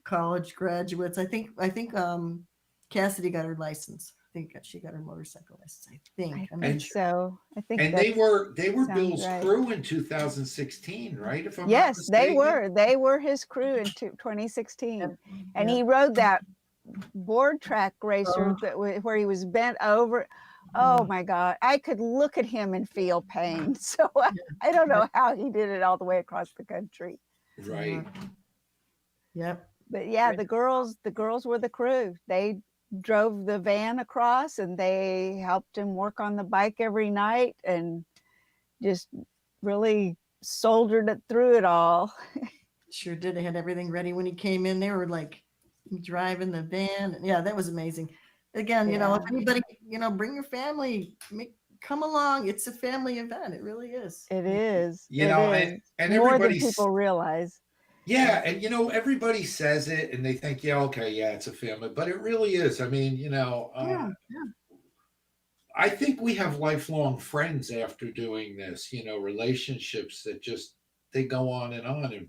college graduates. I think Cassidy got her license. I think she got her motorcycle license. I think. I'm not sure. So I think. And they were Bill's right. crew in 2016, right? If I'm not Yes, they mistaken? were. They were his crew in 2016, and he rode that board track racer where he was bent over. Oh my God, I could look at him and feel pain. So I don't know how he did it all the way across the country. Right. Yep. But yeah, the girls were the crew. They drove the van across, and they helped him work on the bike every night, and just really soldiered it through it all. Sure did. They had everything ready when he came in. They were like driving the van. Yeah, that was amazing. Again, if anybody, bring your family, come along. It's a family event. It really is. It is. And more than everybody's people realize. Yeah, and everybody says it, and they think, it's a family, but it really is. I mean, I think we have lifelong friends after doing this. Relationships that they go on, and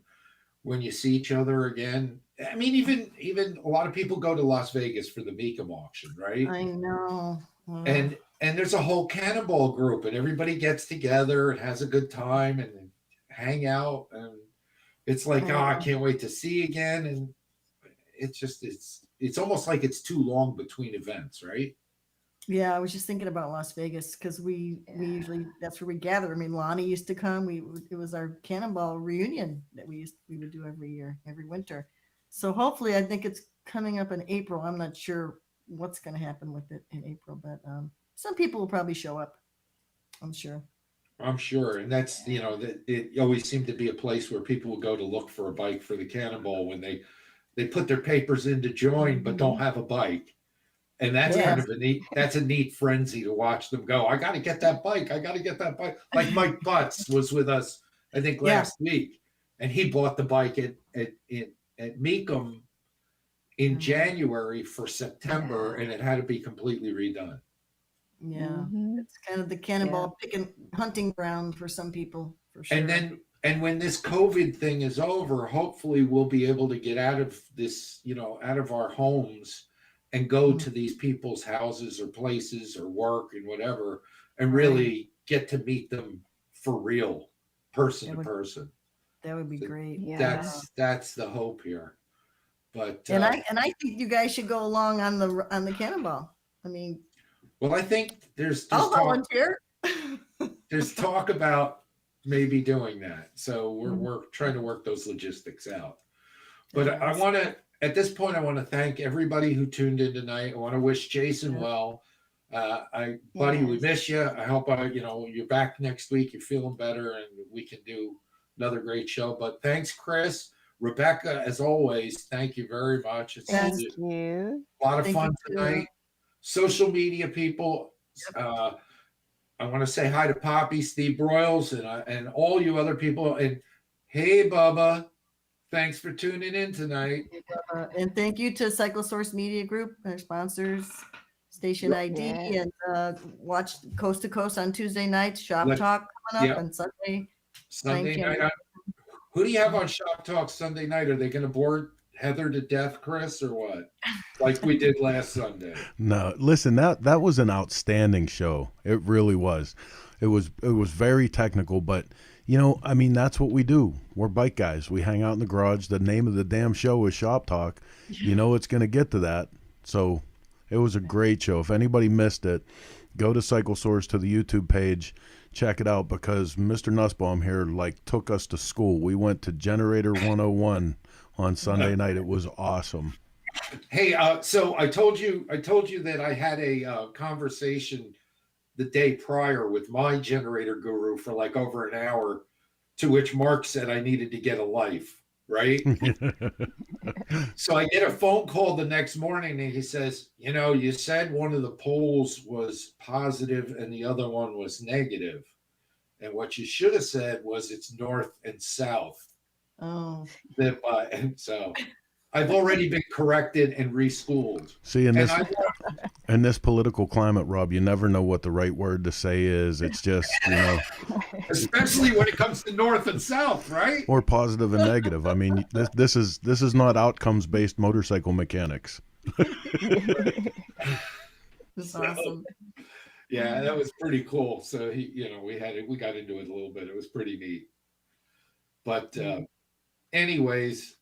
when you see each other again. I mean, even a lot of people go to Las Vegas for the Mecum auction, right? I know. And there's a whole Cannonball group, and everybody gets together and has a good time and hang out, and it's like, I can't wait to see you again. And it's almost like it's too long between events, right? Yeah, I was just thinking about Las Vegas because we usually, that's where we gather. I mean, Lonnie used to come. It was our Cannonball reunion that we would do every year, every winter. So hopefully, I think it's coming up in April. I'm not sure what's going to happen with it in April, but some people will probably show up. I'm sure. And that's it always seemed to be a place where people will go to look for a bike for the Cannonball when they put their papers in to join but don't have a bike. And that's kind of a neat frenzy to watch them go. I got to get that bike. Like Mike Butts was with us, I think, last week, and he bought the bike at Mecum in January for September, and it had to be completely redone. Yeah, it's kind of the Cannonball hunting ground for some people, for sure. And when this COVID thing is over, hopefully we'll be able to get out of this, out of our homes and go to these people's houses or places or work and whatever, and really get to meet them for real, person to person. That would be great. That's the hope here. But and I think you guys should go along on the Cannonball. I mean, well, I think there's I'll volunteer. There's talk about maybe doing that. So we're trying to work those logistics out. But at this point, I want to thank everybody who tuned in tonight. I want to wish Jason well. Buddy, we miss you. I hope you're back next week. You're feeling better, and we can do another great show. But thanks, Chris. Rebecca, as always, thank you very much. Thank you. A lot of fun tonight. Social media people, I want to say hi to Poppy, Steve Broyles, and all you other people. And hey, Bubba, thanks for tuning in tonight. And thank you to Cyclosource Media Group, our sponsors, Station ID, Yeah. and watch Coast to Coast on Tuesday nights. Shop Let- Talk coming up yeah. on Sunday. Sunday 9 p.m. night. Who do you have on Shop Talk Sunday night? Are they going to bore Heather to death, Chris, or what? Like we did last Sunday. No, listen, that was an outstanding show. It really was. It was very technical, but you know, I mean, that's what we do. We're bike guys. We hang out in the garage. The name of the damn show is Shop Talk. You know it's going to get to that. So it was a great show. If anybody missed it, go to Cycle Source to the YouTube page. Check it out, because Mr. Nussbaum here like took us to school. We went to Generator 101 on Sunday night. It was awesome. Hey, so I told you that I had a conversation the day prior with my generator guru for like over an hour, to which Mark said I needed to get a life, right? So I get a phone call the next morning and he says, you know, you said one of the poles was positive and the other one was negative. And what you should have said was it's north and south. Oh. And so I've already been corrected and reschooled. See, in this political climate, Rob, you never know what the right word to say is. It's just, you know. Especially when it comes to north and south, right? Or positive and negative. I mean, this is not outcomes-based motorcycle mechanics. That's awesome. Yeah, that was pretty cool. So we got into it a little bit. It was pretty neat. But anyways,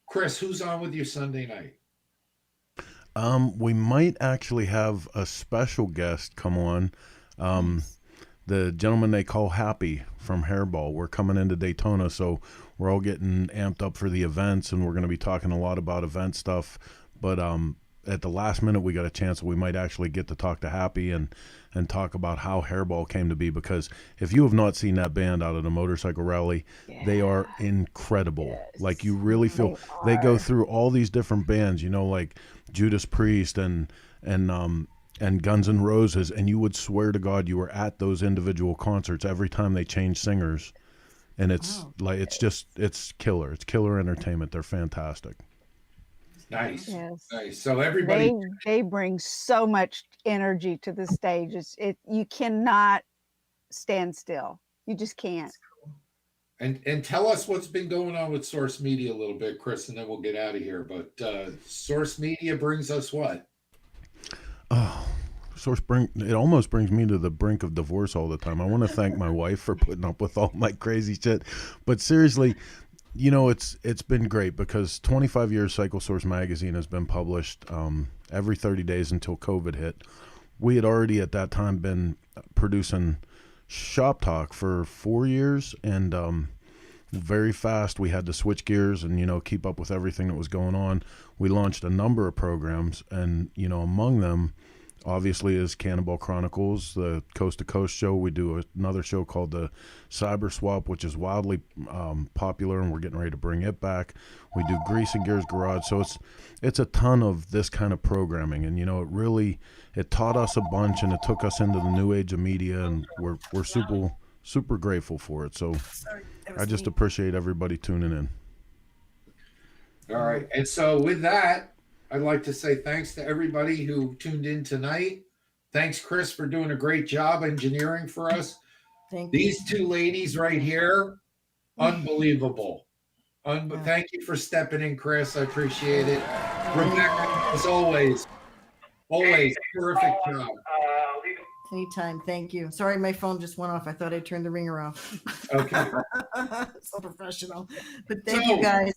Chris, who's on with you Sunday night? We might actually have a special guest come on. The gentleman they call Happy from Hairball. We're coming into Daytona, so we're all getting amped up for the events, and we're going to be talking a lot about event stuff. But at the last minute, we got a chance that we might actually get to talk to Happy and talk about how Hairball came to be. Because if you have not seen that band out at a motorcycle rally, they are incredible. Yes. Like, you really feel they go through all these different bands, you know, like Judas Priest and Guns N' Roses, and you would swear to God you were at those individual concerts every time they change singers. And it's it's killer. It's killer entertainment. They're fantastic. Nice. Yes. Nice. So everybody, they bring so much energy to the stage. You cannot stand still. You just can't. And tell us what's been going on with Source Media a little bit, Chris, and then we'll get out of here. But Source Media brings us what? Oh, it almost brings me to the brink of divorce all the time. I want to thank my wife for putting up with all my crazy shit. But seriously, you know, it's been great, because 25 years Cycle Source magazine has been published every 30 days until COVID hit. We had already at that time been producing Shop Talk for 4 years, and very fast we had to switch gears and, you know, keep up with everything that was going on. We launched a number of programs, and, you know, among them obviously is Cannonball Chronicles, the Coast to Coast show. We do another show called the Cyber Swap, which is wildly popular, and we're getting ready to bring it back. We do Grease and Gears Garage. So it's a ton of this kind of programming, and, you know, it taught us a bunch, and it took us into the new age of media, and we're super grateful for it. So I just appreciate everybody tuning in. All right. And so with that, I'd like to say thanks to everybody who tuned in tonight. Thanks, Chris, for doing a great job engineering for us. These two ladies right here, unbelievable. Thank you for stepping in, Chris. I appreciate it. Rebecca, as always, terrific job. Anytime. Thank you. Sorry, my phone just went off. I thought I turned the ringer off. Okay. So professional. But thank you, guys.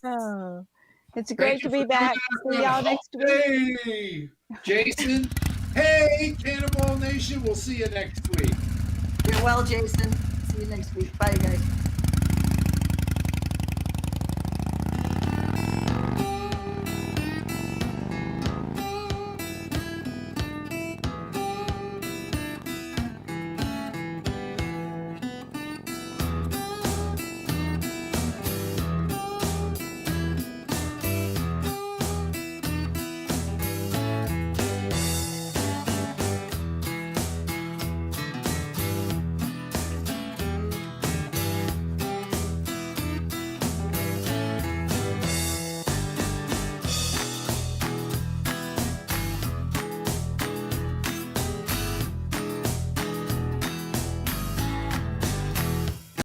It's great to be back. See y'all next week. Hey, Jason. Hey, Cannonball Nation. We'll see you next week. Get well, Jason. See you next week. Bye, guys.